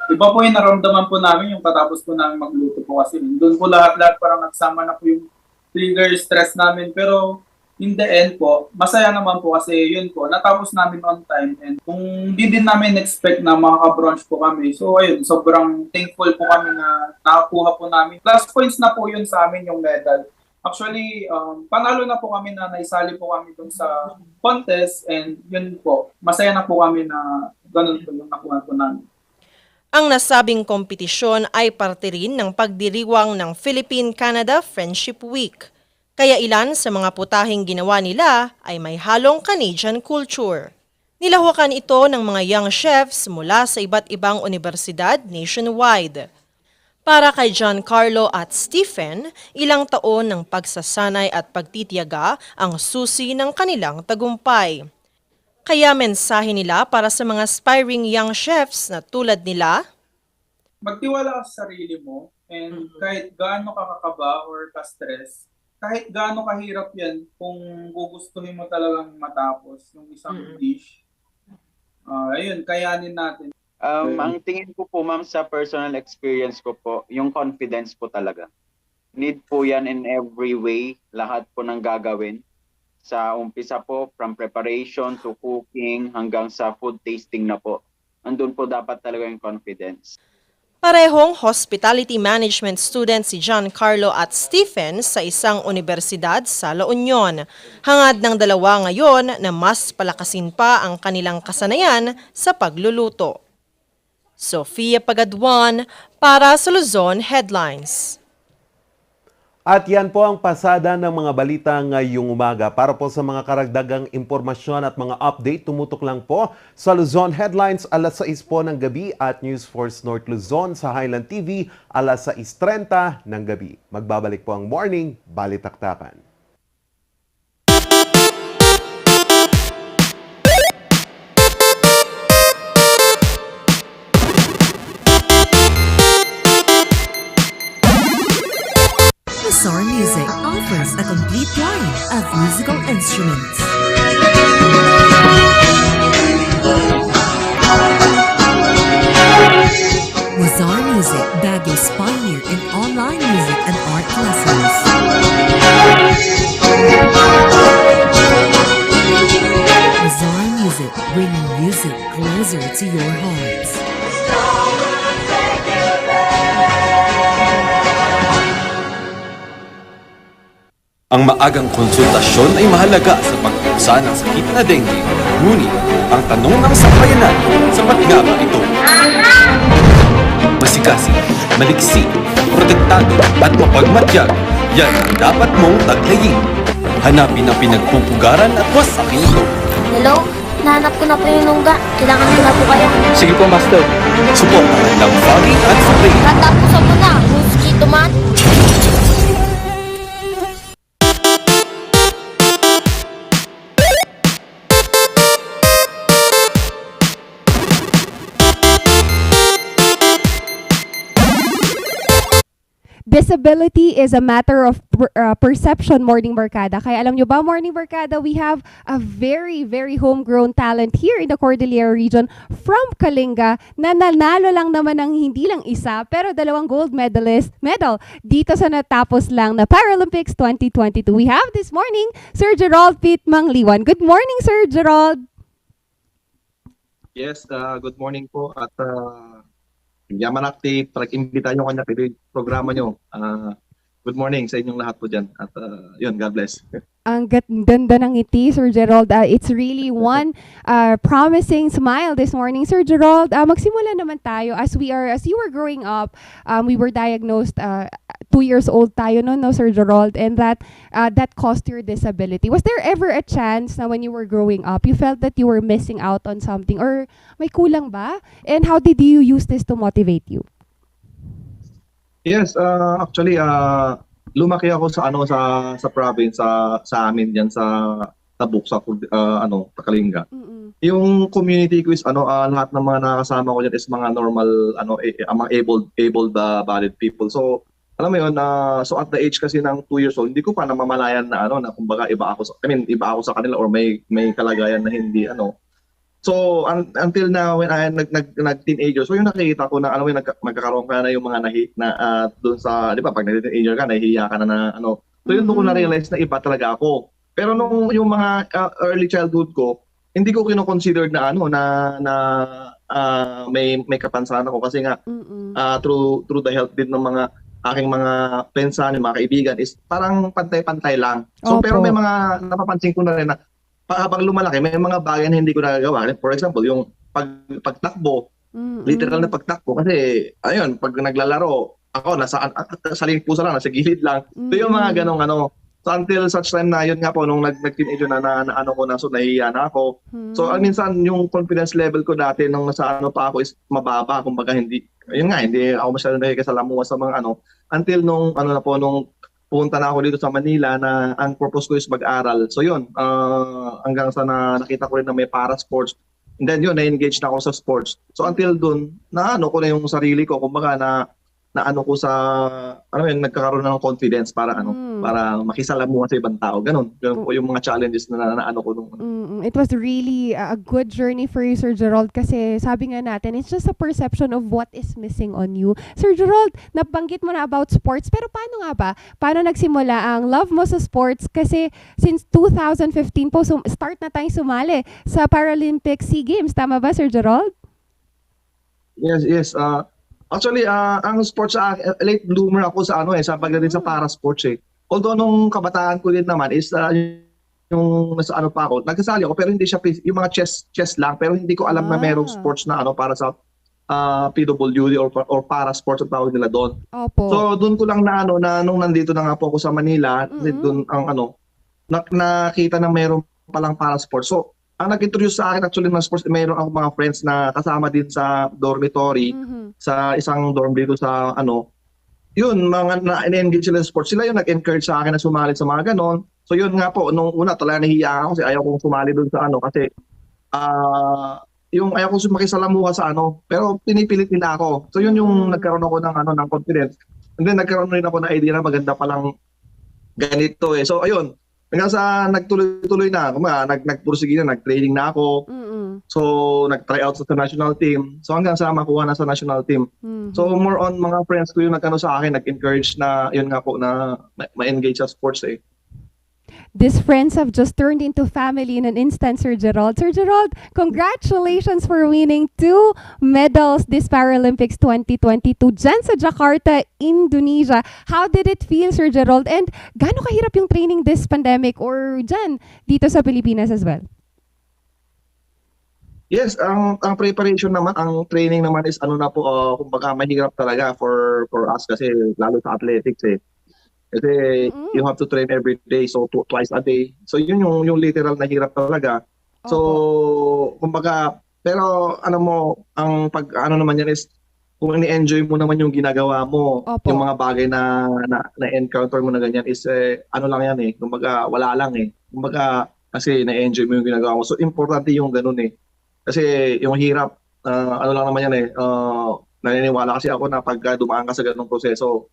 iba po yung naramdaman po namin yung katapos po namin magluto po kasi doon po lahat-lahat parang nagsama na po yung trigger stress namin. Pero in the end po, masaya naman po kasi yun po, natapos namin on time and kung hindi din namin expect na makaka-bronze po kami. So ayun, sobrang thankful po kami na nakakuha po namin. Plus points na po yun sa amin yung medal. Actually, panalo na po kami na naisali po kami dun sa contest and yun po, masaya na po kami na ganun po yung nakuha po namin. Ang nasabing kompetisyon ay parte rin ng pagdiriwang ng Philippine-Canada Friendship Week. Kaya ilan sa mga putaheng ginawa nila ay may halong Canadian culture. Nilahukan ito ng mga young chefs mula sa iba't ibang universidad nationwide. Para kay John Carlo at Stephen, ilang taon ng pagsasanay at pagtitiyaga ang susi ng kanilang tagumpay. Kaya mensahe nila para sa mga aspiring young chefs na tulad nila, magtiwala ka sa sarili mo and kahit gaano ka kakaba or ka-stress, kahit gaano kahirap yan kung gugustuhin mo talagang matapos yung isang dish, ayun, kayanin natin. Ang tingin ko po ma'am sa personal experience ko po, yung confidence po talaga. Need po yan in every way, lahat po ng gagawin. Sa umpisa po, from preparation to cooking hanggang sa food tasting na po. Andun po dapat talaga yung confidence. Parehong hospitality management student si John Carlo at Stephen sa isang universidad sa La Union. Hangad ng dalawa ngayon na mas palakasin pa ang kanilang kasanayan sa pagluluto. Sofia Pagaduan para sa Luzon Headlines. At yan po ang pasada ng mga balita ngayong umaga. Para po sa mga karagdagang impormasyon at mga update, tumutok lang po sa Luzon Headlines alas 6 po ng gabi at News Force North Luzon sa Highland TV alas 6:30 ng gabi. Magbabalik po ang Morning Balitaktakan. SR Bazaar Music offers a complete line of musical instruments. Bazaar Music, Baguio's pioneer in online music and art lessons. Bazaar Music, bringing music closer to your hearts. Ang maagang konsultasyon ay mahalaga sa pagkusa ng sakit na dengue. Ngunit, ang tanong ng sambayanan, sapat nga ba ito? Masikasi, maliksi, protektado at mapagmatyag, yan ang dapat mong taglayin. Hanapin ang pinagpupugaran at wasakin ito. Hello? Nahanap ko na po yung nungga. Kailangan ko na po kayo. Sige po, Master. Suportahan ng Foggy at Supreme. Tatapusan mo na, mosquito man. Disability is a matter of perception, Morning Barkada. Kaya alam nyo ba, Morning Barkada, we have a very, very homegrown talent here in the Cordillera region from Kalinga na nanalo lang naman ng hindi lang isa, pero 2 gold medal dito sa natapos lang na Paralympics 2022. We have this morning, Sir Gerald Pete Mangliwan. Good morning, Sir Gerald. Yes, good morning po at yaman active, pag-imbita nyo kanya sa programa nyo. Good morning sa inyong lahat po dyan. At yun, God bless. Ang ganda ng ngiti, Sir Gerald. It's really one promising smile this morning. Sir Gerald, magsimula naman tayo. As you were growing up, we were diagnosed 2 years old tayo no, Sir Gerald, and that caused your disability. Was there ever a chance na when you were growing up, you felt that you were missing out on something or may kulang ba? And how did you use this to motivate you? Yes, actually lumaki ako sa province sa amin diyan sa Tabuk sa Kalinga. Yung community ko is lahat ng mga nakasama ko diyan is mga normal mga able bodied people. So alam mo yun, so at the age kasi ng 2 years old, hindi ko pa namamalayan na na kumbaga iba ako sa kanila or may kalagayan na hindi So until now when I nag-teenager, so yung nakikita ko na magkakaroon ka na yung mga doon sa, di ba, pag nag-teenager ka, nahihiya ka na So yun doon ko na-realize na iba talaga ako. Pero nung yung mga early childhood ko, hindi ko kino-consider na may kapansanan ako kasi nga through the help din ng mga aking mga pensan, yung mga kaibigan is parang pantay-pantay lang. So pero may mga napapansin ko na rin na habang lumalaki, may mga bagay na hindi ko nagagawa. For example, yung pagtakbo, literal na pagtakbo. Kasi, ayun, pag naglalaro, ako, sa pusa lang, nasa gilid lang. So yung mga ganong So until such time na, yun nga po, nung nag-teenager na so nahihiya na ako. So minsan, yung confidence level ko dati, nung nasa pa ako is mababa. Kumbaga, hindi ako masyadong nakikasalamuha sa mga Until nung, nung punta na ako dito sa Manila na ang purpose ko is mag-aral. So yun, hanggang sa nakita ko rin na may para sports. And then yun, na-engage na ako sa sports. So until dun, ko na yung sarili ko, kumbaga na ko sa, nagkakaroon na ng confidence para para makisalamuha sa ibang tao. Ganun po yung mga challenges na ko nung. It was really a good journey for you, Sir Gerald, kasi sabi nga natin, it's just a perception of what is missing on you. Sir Gerald, nabanggit mo na about sports, pero paano nga ba? Paano nagsimula ang love mo sa sports? Kasi since 2015 po, start na tayong sumali sa Paralympic SEA Games. Tama ba, Sir Gerald? Yes. Actually, ang sports, late bloomer ako sa sa pagdating sa para sports eh. Although nung kabataan ko din naman is yung nasa pa ako, nagkasali ako pero hindi siya yung mga chess lang, pero hindi ko alam na merong sports na para sa PWD or para sports ang tawag nila doon. Opo. So doon ko lang na nung nandito na nga po ako sa Manila, doon ang nakita na meron palang para sports. So ang nag-introduce sa akin actually ng sports, mayroon akong mga friends na kasama din sa dormitory, sa isang dorm dito sa yun, mga na-engage sila sa sports. Sila yung nag-encourage sa akin na sumali sa mga ganon. So yun nga po, nung una talaga nahihiya ako kasi ayaw kong sumali doon sa kasi yung ayaw kong makisalamuha sa pero pinipilit nila ako. So yun yung nagkaroon ako ng confidence. And then nagkaroon rin ako ng idea na maganda palang ganito eh. So ayun, hanggang sa nagtuloy-tuloy na, nagpursige na, nag-training na ako. So nag-try out sa national team. So hanggang sa makuha na sa national team. So more on mga friends ko yung nagkano sa akin, nag-encourage na yun nga po na ma-engage sa sports eh. These friends have just turned into family in an instant, Sir Gerald. Sir Gerald, congratulations for winning 2 medals this Paralympics 2022 dyan sa Jakarta, Indonesia. How did it feel, Sir Gerald? And gaano kahirap yung training this pandemic or dyan dito sa Pilipinas as well? Yes, ang preparation naman, ang training naman is kumbaga mahirap talaga for us kasi lalo sa athletics eh. Kasi you have to train every day, so twice a day. So yun yung literal na hirap talaga. So kumbaga, pero ang naman yan is kung ni-enjoy mo naman yung ginagawa mo, yung mga bagay na encounter mo na ganyan is lang yan eh. Kumbaga wala lang eh. Kumbaga kasi na-enjoy mo yung ginagawa mo. So importante yung ganun eh. Kasi yung hirap, lang naman yan eh. Naniniwala kasi ako na pag dumaan ka sa ganung proseso,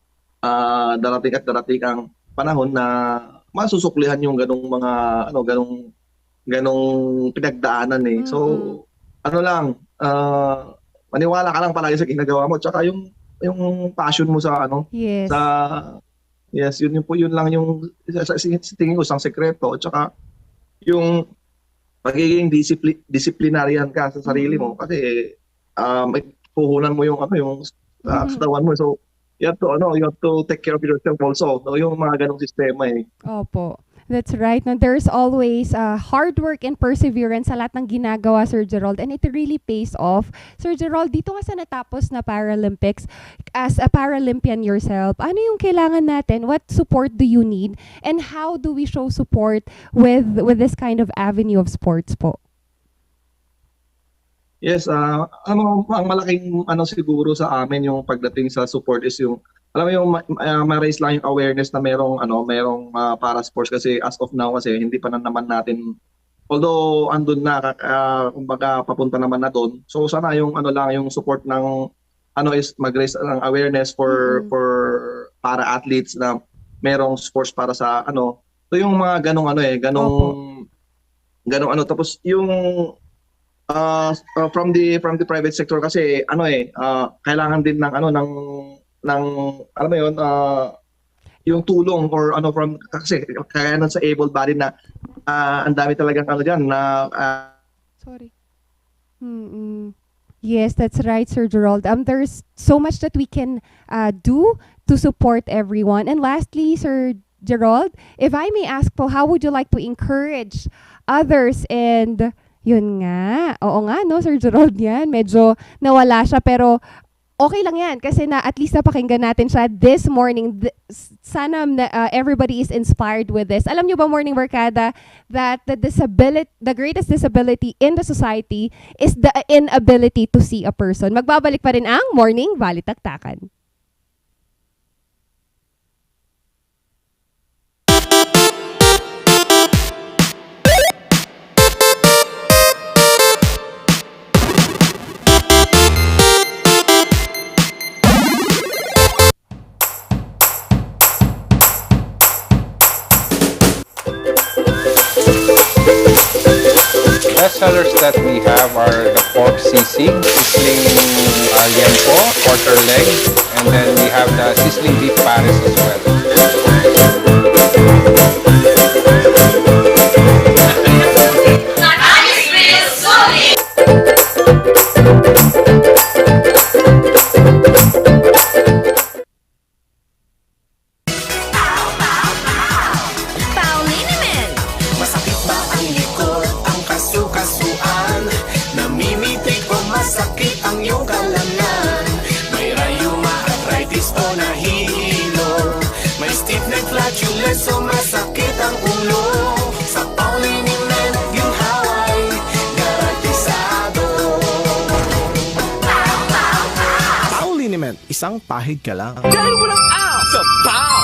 darating ang panahon na masusuklihan yung ganung mga ganung pinagdaanan eh. So maniwala ka lang palagi sa ginagawa mo, tsaka yung passion mo sa yun lang yung sa tingin ko isang sekreto, tsaka yung pagiging disciplinarian ka sa sarili mo kasi may puhunan mo yung katawan mo. So you have to take care of yourself also. So, yung mga ganong sistema eh. Opo. That's right. No, there's always hard work and perseverance sa lahat ng ginagawa, Sir Gerald, and it really pays off. Sir Gerald, dito ka sa natapos na Paralympics, as a Paralympian yourself, ano yung kailangan natin? What support do you need? And how do we show support with this kind of avenue of sports po? Yes, ang malaking siguro sa amin yung pagdating sa support is yung ma-raise lang yung awareness na merong para sports kasi as of now kasi hindi pa naman natin, although andun na kumbaga papunta naman na doon. So sana yung yung support ng is mag-raise ng awareness for para athletes na merong sports para sa So yung mga ganong tapos yung from the private sector kasi kailangan din yung tulong or from kasi kaya sa able body na ang dami talagang diyan na sorry. Yes, that's right, Sir Gerald. There's so much that we can do to support everyone. And lastly, Sir Gerald, if I may ask po, how would you like to encourage others and yun nga. Oo nga, no, Sir Gerald, yan. Medyo nawala siya, pero okay lang yan. Kasi at least napakinggan natin siya this morning. Sana everybody is inspired with this. Alam niyo ba, Morning Barkada, that the greatest disability in the society is the inability to see a person. Magbabalik pa rin ang Morning Balitaktakan. Bestsellers that we have are the pork sisig, sizzling liempo, quarter leg, and then we have the sizzling beef pares as well. So masakit ang ulo sa Pauliniment yung haway garantisado. Pauliniment, isang pahig ka lang. Dahil walang out sa PAW!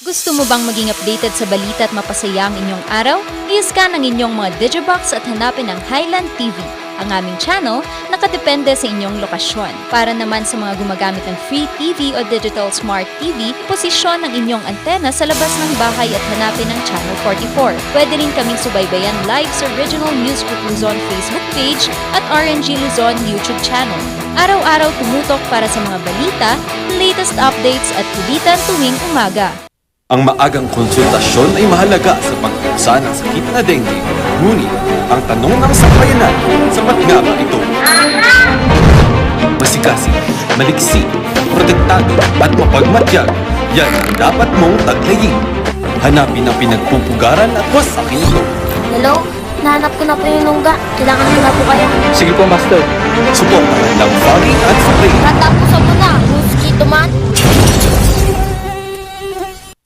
Gusto mo bang maging updated sa balita at mapasaya ang inyong araw? I-scan ang inyong mga Digibox at hanapin ang Highland TV. Ang aming channel, nakadepende sa inyong lokasyon. Para naman sa mga gumagamit ng free TV o digital smart TV, posisyon ang inyong antena sa labas ng bahay at hanapin ang Channel 44. Pwede rin kaming subaybayan live sa Original News Group Luzon Facebook page at RNG Luzon YouTube channel. Araw-araw tumutok para sa mga balita, latest updates at kulitan tuwing umaga. Ang maagang konsultasyon ay mahalaga sa pagpuksa ng sakit na dengue. Ngunit, ang tanong ng sambayanan, sapat nga ba ito? Masikasi, maliksi, protektado at mapagmatyag, yan ang dapat mong taglayin. Hanapin ang pinagpupugaran at wasakin ito. Hello? Nahanap ko na po yung lungga. Kailangan nyo na po kaya. Sige po, Master. Suportahan ng fogging at spray. Tatapusan mo na, mosquito man.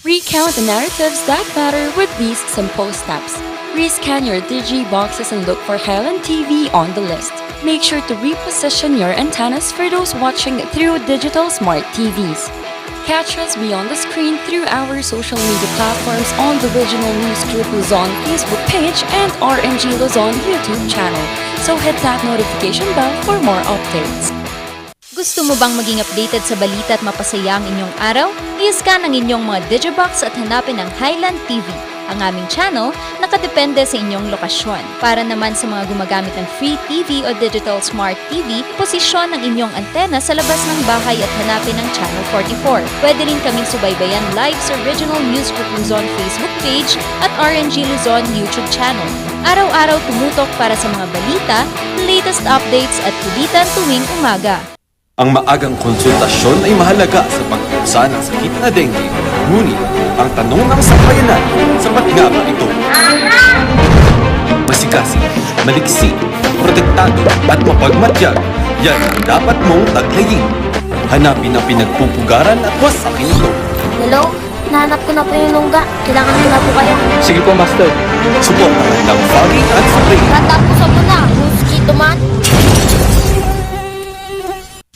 Recount the narratives that matter with these simple steps. Rescan your Digi boxes and look for Highland TV on the list. Make sure to reposition your antennas for those watching through digital smart TVs. Catch us beyond the screen through our social media platforms on the Original News Group Luzon Facebook page and RNG Luzon YouTube channel. So hit that notification bell for more updates. Gusto mo bang maging updated sa balita at mapasaya ang inyong araw? I-scan ang inyong mga Digibox at hanapin ang Highland TV. Ang aming channel, nakadepende sa inyong lokasyon. Para naman sa mga gumagamit ng free TV o digital smart TV, posisyon ang inyong antena sa labas ng bahay at hanapin ang Channel 44. Pwede rin kaming subaybayan live sa Original News Group Luzon Facebook page at RNG Luzon YouTube channel. Araw-araw tumutok para sa mga balita, latest updates at kulitan tuwing umaga. Ang maagang konsultasyon ay mahalaga sa pagpuksa ng sakit na dengue. Ngunit, ang tanong ng sambayanan, sapat nga ba ito? Masikasi, maliksi, protektado at mapagmatyag, yan ang dapat mong taglayin. Hanapin ang pinagpupugaran at wasakin ito. Hello? Nahanap ko na po yung lungga. Kailangan nyo na po kaya. Sige po, Master. Suportahan ng fogging at spray. Tatapusan mo na, mosquito man.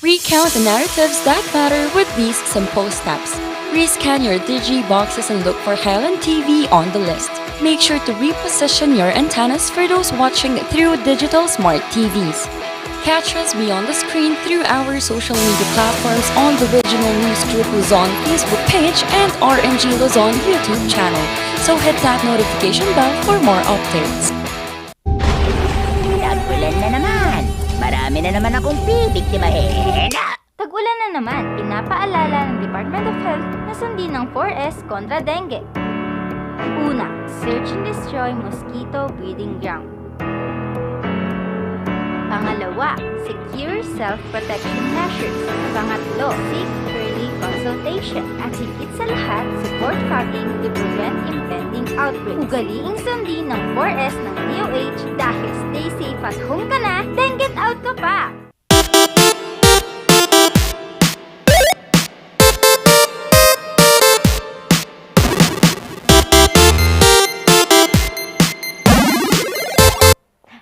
Recount the narratives that matter with these simple steps. Rescan your Digi boxes and look for Highland TV on the list. Make sure to reposition your antennas for those watching through digital smart TVs. Catch us beyond the screen through our social media platforms on the Original News Group Luzon Facebook page and RNG Luzon YouTube channel. So hit that notification bell for more updates. Tag-ulan na naman. Marami na naman akong bibiktimahin. Tag-ulan na naman, pinapaalala ng Department of Health na sundin ng 4S kontra dengue. Una, search and destroy mosquito breeding ground. Pangalawa, secure self-protection measures. Pangatlo, seek early consultation. At higit sa lahat, support fogging to prevent impending outbreaks. Ugaliing sundin ng 4S ng DOH dahil stay safe at home ka na, then get out ka pa!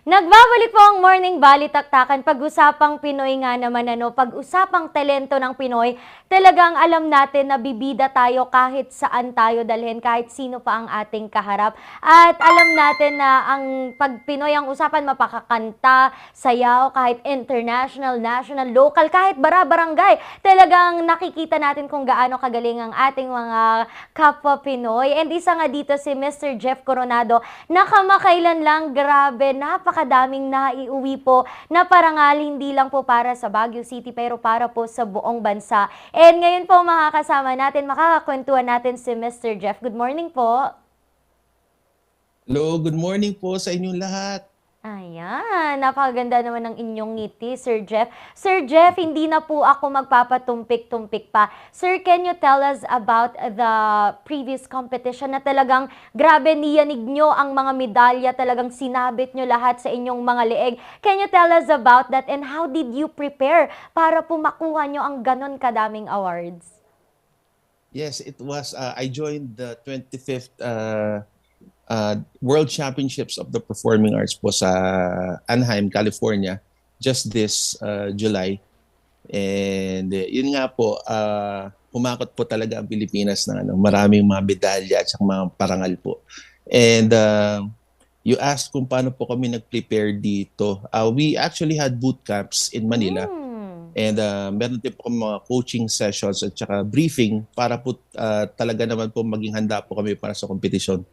Nagbabalik po ang Morning Balitaktakan. Pag-usapang Pinoy nga naman, pag-usapang talento ng Pinoy, talagang alam natin na bibida tayo kahit saan tayo dalhin, kahit sino pa ang ating kaharap. At alam natin na ang pag Pinoy ang usapan, mapakakanta, sayaw, kahit international, national, local, kahit bara-barangay. Talagang nakikita natin kung gaano kagaling ang ating mga kapwa Pinoy. And isa nga dito si Mr. Jeff Coronado, na kamakailan lang, grabe, napakadaming naiuwi po na parangal hindi lang po para sa Baguio City pero para po sa buong bansa. And ngayon po makakasama natin, makakakwentuhan natin si Mr. Jeff. Good morning po. Hello, good morning po sa inyong lahat. Ayan, napakaganda naman ng inyong ngiti, Sir Jeff. Sir Jeff, hindi na po ako magpapatumpik-tumpik pa. Sir, can you tell us about the previous competition na talagang grabe niyanig nyo ang mga medalya, talagang sinabit nyo lahat sa inyong mga leeg. Can you tell us about that and how did you prepare para po makuha nyo ang ganon kadaming awards? Yes, it was, I joined the 25th World Championships of the Performing Arts po sa Anaheim, California, just this July. And yun nga po, humakot po talaga ang Pilipinas ng maraming mga medalya at mga parangal po. And You asked kung paano po kami nag-prepare dito. We actually had boot camps in Manila. And meron din po kami mga coaching sessions at saka briefing para po talaga naman po maging handa po kami para sa kompetisyon.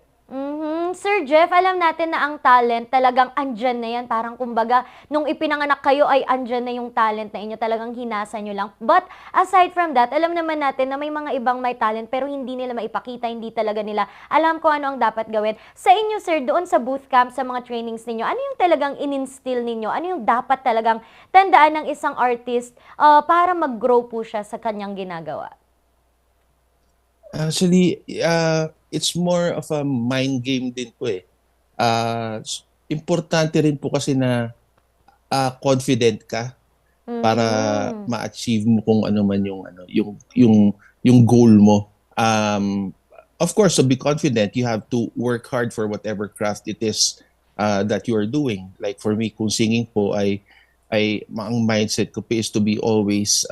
Sir Jeff, alam natin na ang talent talagang andyan na yan. Parang kumbaga, nung ipinanganak kayo ay andyan na yung talent na inyo. Talagang hinasa nyo lang. But aside from that, alam naman natin na may mga ibang may talent pero hindi nila maipakita, hindi talaga nila alam kung ano ang dapat gawin. Sa inyo, sir, doon sa booth camp, sa mga trainings ninyo, ano yung talagang in-instill ninyo? Ano yung dapat talagang tandaan ng isang artist para mag-grow po siya sa kanyang ginagawa? Actually, it's more of a mind game din po eh. Importante rin po kasi na confident ka para ma-achieve mo kung ano man yung goal mo. Of course, to be confident, you have to work hard for whatever craft it is that you are doing. Like for me, kung singing po ang mindset ko po is to be always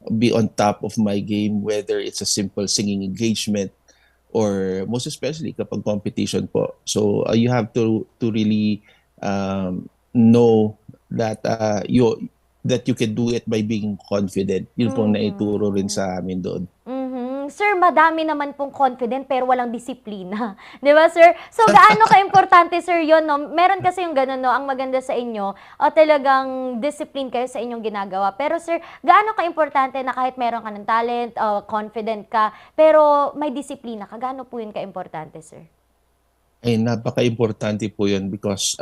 be on top of my game, whether it's a simple singing engagement or most especially kapag competition po. So you have to really know that you can do it by being confident. Yun pong naituro rin sa amin doon. Sir, madami naman pong confident pero walang disiplina. Di ba, sir? So, gaano ka-importante, sir, yun, no? Meron kasi yung ganun, no? Ang maganda sa inyo, talagang discipline kayo sa inyong ginagawa. Pero, sir, gaano ka-importante na kahit meron ka ng talent, confident ka, pero may disiplina ka? Gaano po yun ka-importante, sir? Ay, napaka-importante po yun because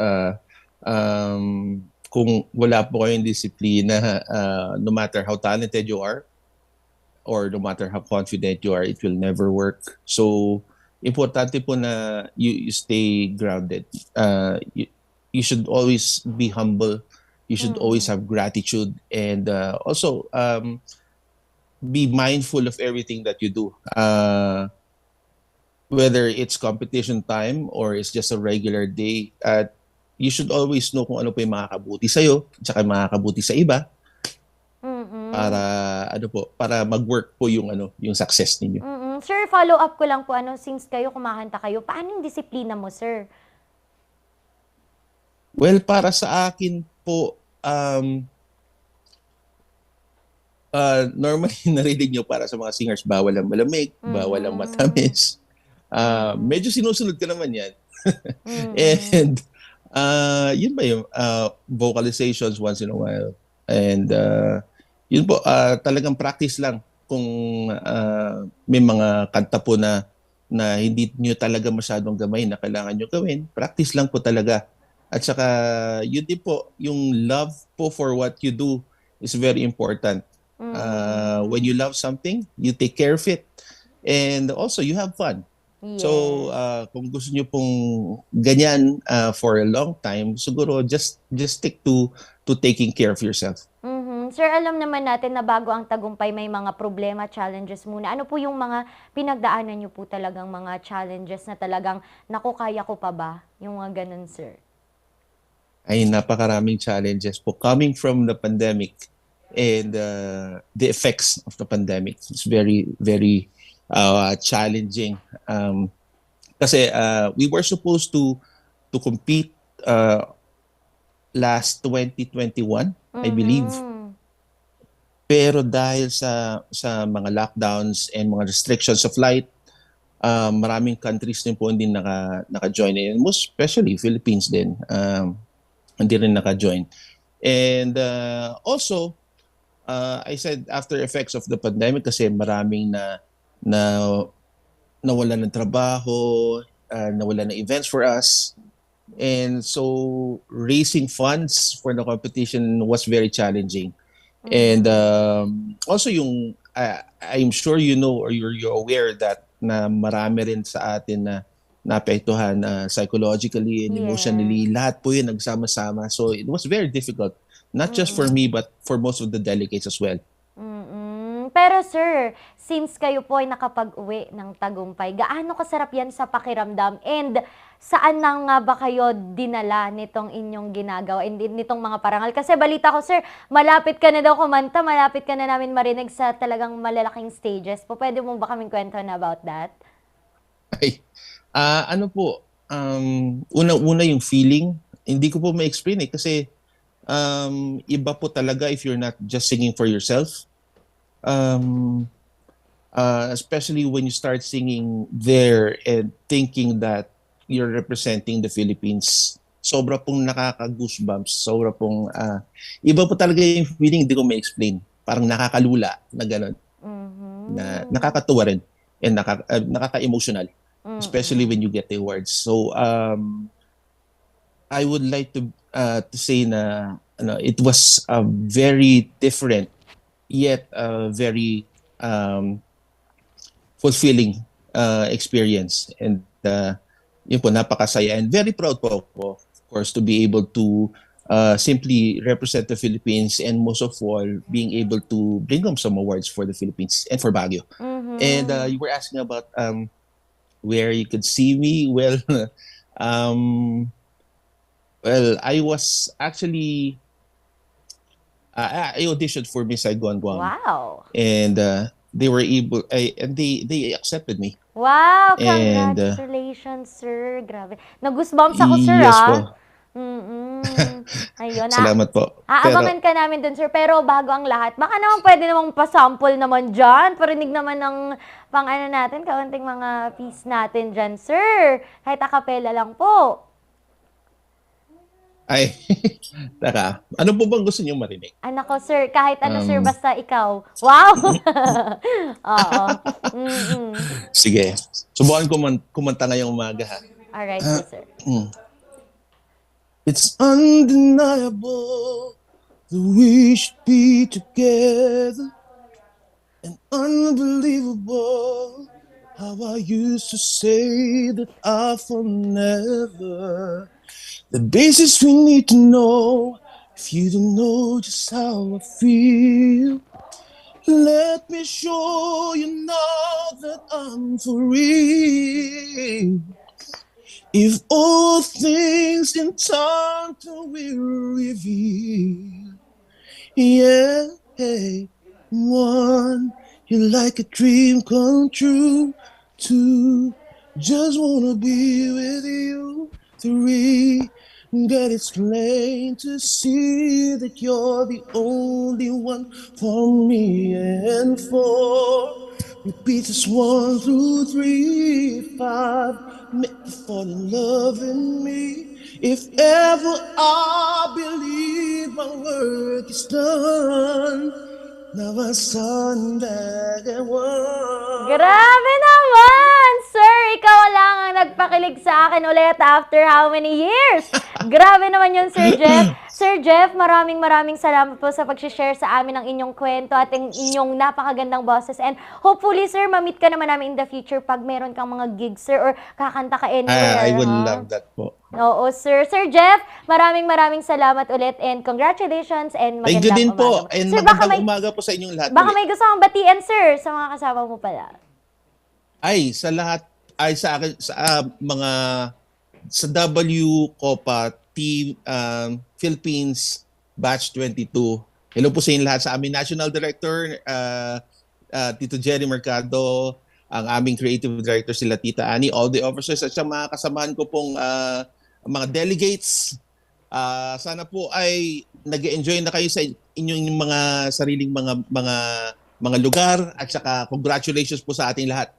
kung wala po kayong disiplina, no matter how talented you are, or no matter how confident you are, it will never work. So, importante po na you stay grounded. You should always be humble. You should always have gratitude. And also, be mindful of everything that you do. Whether it's competition time or it's just a regular day, you should always know kung ano po yung makakabuti sa'yo, tsaka makakabuti sa iba. Para mag-work po yung success ninyo. Sir, follow up ko lang po, since kayo kumakanta kayo, paano yung disiplina mo, sir? Well, para sa akin po, normally narinig nyo para sa mga singers, bawal ang malamig, bawal ang matamis. Medyo sinusunod ka naman yan. And yun ba yung vocalizations once in a while. And yun po, talagang practice lang kung may mga kanta po na hindi nyo talaga masyadong gamay na kailangan nyo gawin. Practice lang po talaga. At saka yun din po, yung love po for what you do is very important. When you love something, you take care of it. And also, you have fun. Yes. So, kung gusto nyo pong ganyan for a long time, siguro just stick to taking care of yourself. Sir, alam naman natin na bago ang tagumpay may mga problema, challenges muna. Ano po yung mga pinagdaanan nyo po talagang mga challenges na talagang, naku, kaya ko pa ba? Yung mga ganun, sir. Ay, napakaraming challenges po. Coming from the pandemic and the effects of the pandemic, it's very, very challenging. Kasi we were supposed to compete last 2021, I believe. Pero dahil sa mga lockdowns and mga restrictions of flight, maraming countries din po hindi naka-join. And most especially Philippines din, hindi rin naka-join. And also, I said after effects of the pandemic kasi maraming nawalan ng trabaho, nawalan ng events for us. And so raising funds for the competition was very challenging. And also yung I'm sure you know or you're aware that na marami rin sa atin na naapektuhan psychologically and emotionally. Lahat po yun nagsama-sama. So it was very difficult, not just for me but for most of the delegates as well. Pero sir, since kayo po ay nakapag-uwi ng tagumpay, gaano kasarap yan sa pakiramdam? And saan na nga ba kayo dinala nitong inyong ginagawa, nitong mga parangal? Kasi balita ko, sir, malapit ka na daw kumanta, malapit ka na namin marinig sa talagang malalaking stages po. Pwede mo ba kaming kwento na about that? Ay, ano po, unang-una yung feeling, hindi ko po ma-explain kasi iba po talaga if you're not just singing for yourself. Especially when you start singing there and thinking that you're representing the Philippines. Sobra pong nakaka-goosebumps. Sobra pong iba po talaga yung feeling, hindi ko ma-explain. Parang nakakalula na gano'n. Na nakakatuwa rin and nakaka-emotional. Especially when you get the awards. So I would like to say na it was a very different yet very fulfilling experience, and yun po, napakasaya and very proud po ako, of course, to be able to simply represent the Philippines, and most of all being able to bring home some awards for the Philippines and for Baguio. And you were asking about where you could see me. Well, I was actually I auditioned for Miss Saigon Guam. Wow. And they were able, and they accepted me. Wow, And, congratulations, sir. Grabe. Nag-goosebumps ako, sir, Yes po. Ayun. Salamat po. Aabangan ka namin dun, sir. Pero bago ang lahat, baka naman pwede namang pasample naman dyan. Parinig naman ng pang-ano natin, kaunting mga piece natin dyan, sir. Kahit a cappella lang po. Ay, taka. Ano po bang gusto niyo marinig? Anak ko, sir. Kahit ano, sir, basta ikaw. Wow! Oo. Sige. Subukan ko kumanta ngayong umaga, ha? Alright, sir. It's undeniable that we should be together, and unbelievable how I used to say that I will never. The basis we need to know, if you don't know just how I feel, let me show you now that I'm for real. If all things in time will reveal, yeah, hey, one, you're like a dream come true. Two, just wanna be with you. Three, God, it's plain to see that you're the only one for me. And four, repeat this 1 through 3. 5, make you fall in love in me. If ever I believe my work is done, now I stand back and one. Grabe naman! Sir, ikaw lang ang nagpakilig sa akin ulit after how many years? Grabe naman yun, Sir Jeff. Sir Jeff, maraming salamat po sa pag-share sa amin ng inyong kwento at ang inyong napakagandang boses. And hopefully, sir, ma-meet ka naman namin in the future pag meron kang mga gigs, sir, or kakanta ka anywhere. I would love that po. Oo, sir. Sir Jeff, maraming salamat ulit and congratulations and Thank you din po. And sir, magandang umaga po sa inyong lahat. Baka may gusto kang batian, sir, sa mga kasama mo pala. Ay, sa lahat, ay sa akin, sa mga, sa W Copa Team Philippines Batch 22. Hello po sa inyo lahat, sa aming National Director, Tito Jerry Mercado, ang aming Creative Director sila Tita Annie, all the officers at sa mga kasamahan ko pong mga delegates. Sana po ay nag-enjoy na kayo sa inyong mga sariling mga lugar, at saka congratulations po sa ating lahat.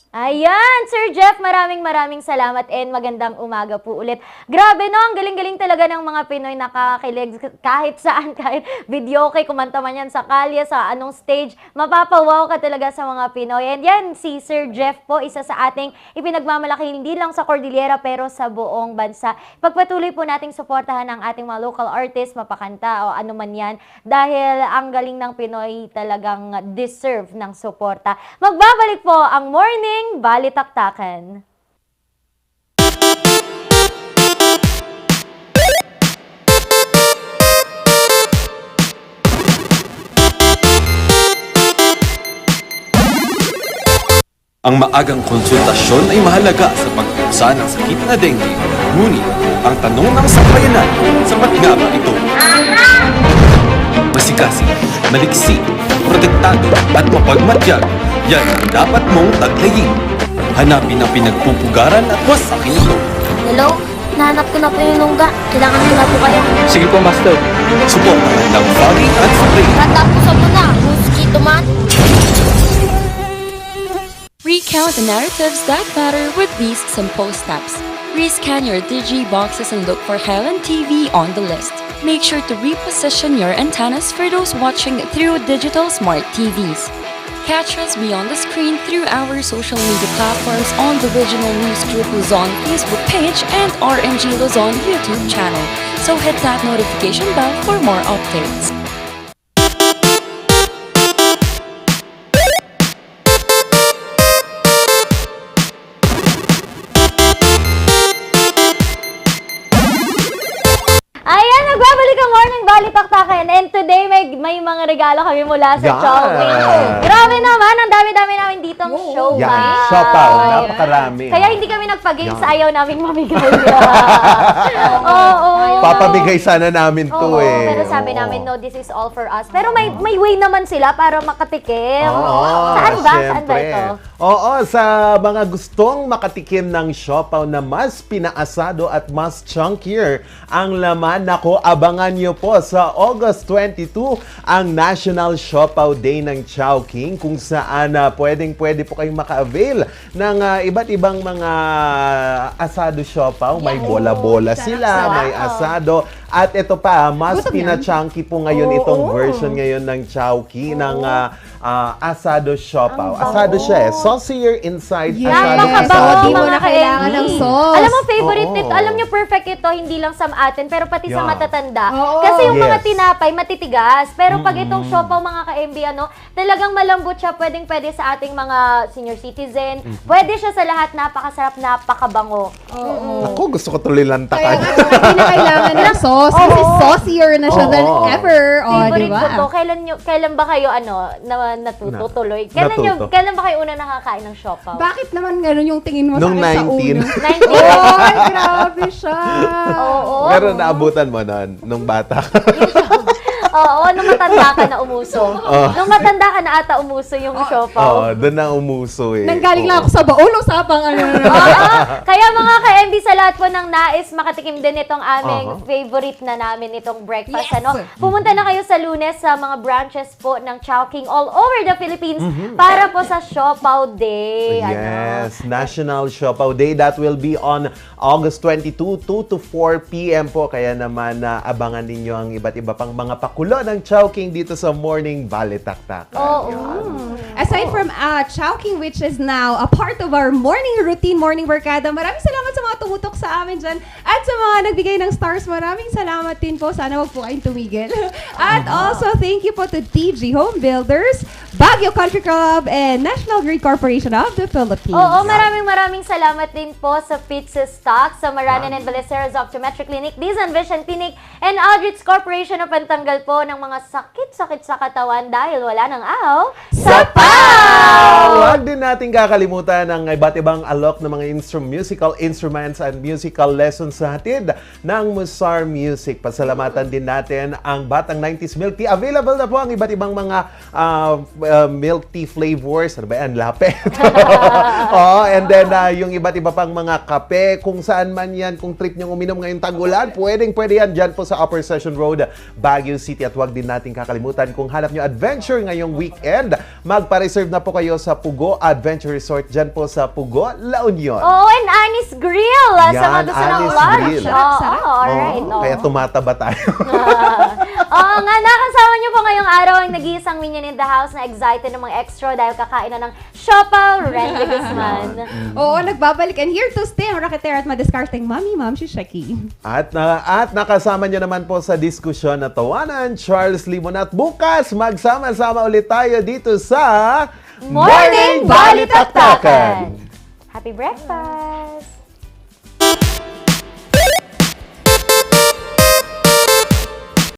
Ayan, Sir Jeff, maraming salamat and magandang umaga po ulit. Grabe no, ang galing-galing talaga ng mga Pinoy, nakakilig kahit saan, kahit video okay, kumanta man yan sa kalye, sa anong stage, mapapawaw ka talaga sa mga Pinoy. And yan, si Sir Jeff po, isa sa ating ipinagmamalaki hindi lang sa Cordillera pero sa buong bansa. Pagpatuloy po nating suportahan ang ating mga local artists, mapakanta o ano man yan, dahil ang galing ng Pinoy talagang deserve ng suporta. Magbabalik po ang Morning Balitaktakan. Ang maagang konsultasyon ay mahalaga sa pagpuksa ng sakit na dengue. Ngunit, ang tanong ng sambayanan, sapat nga ba ito? Masikasi, maliksi, protektado at mapagmatyag, yan ang dapat mong taglayin. Hanapin ang pinagpupugaran at wasakin ito. Hello? Nahanap ko na po yung lungga. Kailangan ko na po kayo. Sige po, Master. Subukan ng fogging at spray. Tatapusan mo na, mosquito man. Recount the narratives that matter with these simple steps. Rescan your Digi boxes and look for Highland TV on the list. Make sure to reposition your antennas for those watching through digital smart TVs. Catch us beyond the screen through our social media platforms on the Regional News Group Luzon Facebook page and RNG Luzon YouTube channel. So hit that notification bell for more updates. Ayan, nagbabalik ang Morning Balitaktakan. And today, may mga regalo kami mula sa Chowking. Grabe naman, ang dami-dami namin dito ang show. Yan, Siopaw, napakarami. Kaya hindi kami nagpa-game sa ayaw namin mamigay. Papabigay sana namin to Pero sabi namin, no, this is all for us. Pero may way naman sila para makatikim. Saan ba? Saan ba ito? Oo, sa mga gustong makatikim ng siopaw na mas pinaasado at mas chunkier ang laman, nako, abangan nyo po sa August 22 ang National Siopaw Day ng Chowking, kung saan pwede po kayong maka-avail ng iba't ibang mga asado siopaw. May bola-bola sila, may asado. At ito pa, mas pina-chunky po ngayon itong version ngayon ng Chowking, ng asado siopaw. Asado siya saucier inside, asado inside. Hindi mo na kailangan ng sauce. Alam mo, favorite nito. Alam nyo, perfect ito, hindi lang sa atin, pero pati sa matatanda. Kasi yung mga tinapay, matitigas. Pero pag itong siopaw, mga ka-MB, talagang malambot siya, pwedeng-pwede sa ating mga senior citizen. Pwede siya sa lahat, napakasarap, napakabango. Ako, gusto ko tuloy lantakan. Hindi na kailangan ng sauce. Kasi saucier na siya than ever. Favorite ko to. Kailan ba kayo natutuloy? Kailan ba kayo una nakakain ng siopaw? Bakit naman gano'n yung tingin mo Nung sa akin sa 19. una? 19? Ay, grabe siya. Pero naabutan mo nun, nung bata. Oo, nung matanda ka na umuso. Nung matanda ka na ata umuso yung siopaw. Doon na umuso eh. Nanggaling lang ako sa baon, usapang Kaya mga ka-MB, sa lahat po ng nais makatikim din itong aming favorite na namin itong breakfast. Pumunta na kayo sa Lunes sa mga branches po ng Chowking all over the Philippines para po sa Siopaw Day. Yes, National Siopaw Day. That will be on August 22, 2 to 4 p.m. po. Kaya naman abangan ninyo ang iba't iba pang mga pakulo ng Chowking dito sa Morning Balitaktakan. Aside from Chowking, which is now a part of our morning routine, Morning Barkada, maraming salamat sa mga tumutok sa amin dyan. At sa mga nagbigay ng stars, maraming salamat din po. Sana wag po kayong tumigil. At also, thank you po to DG Home Builders, Baguio Country Club, and National Grid Corporation of the Philippines. Maraming salamat din po sa Pizza Stock, sa Maranan and Ballesteros Optometric Clinic, Dizan Vision Clinic, and Aldrich Corporation of Pantanggal po ng mga sakit-sakit sa katawan dahil wala nang aw sa PAW! Huwag din natin kakalimutan ang iba't ibang alok ng mga musical instruments and musical lessons sa hatid ng Musar Music. Pasalamatan din natin ang Batang 90s Milk Tea. Available na po ang iba't ibang mga milk tea flavors. Ano ba yan? Lape. And then yung iba't iba pang mga kape, kung saan man yan, kung trip nyo uminom ngayong tag-ulan, pwede yan dyan po sa Upper Session Road, Baguio City. At huwag din natin kakalimutan, kung hanap nyo adventure ngayong weekend, magpa-reserve na po kayo sa Pugo Adventure Resort dyan po sa Pugo, La Union. And Annie's Grill sa mga gusto ng lunch. Alright. Kaya tumataba tayo. Nga, nakasama nyo po ngayong araw ang nag-iisang minion in the house na excited ng mga extra dahil kakain na ng siopaw, Randy Guzman. Nagbabalik. And here to stay ang raketera at madiskarteng Ma'am si Shaki. At nakasama nyo naman po sa diskusyon na tawanan, Charles Limon. At bukas, magsama-sama ulit tayo dito sa Morning Balitaktakan! Happy breakfast!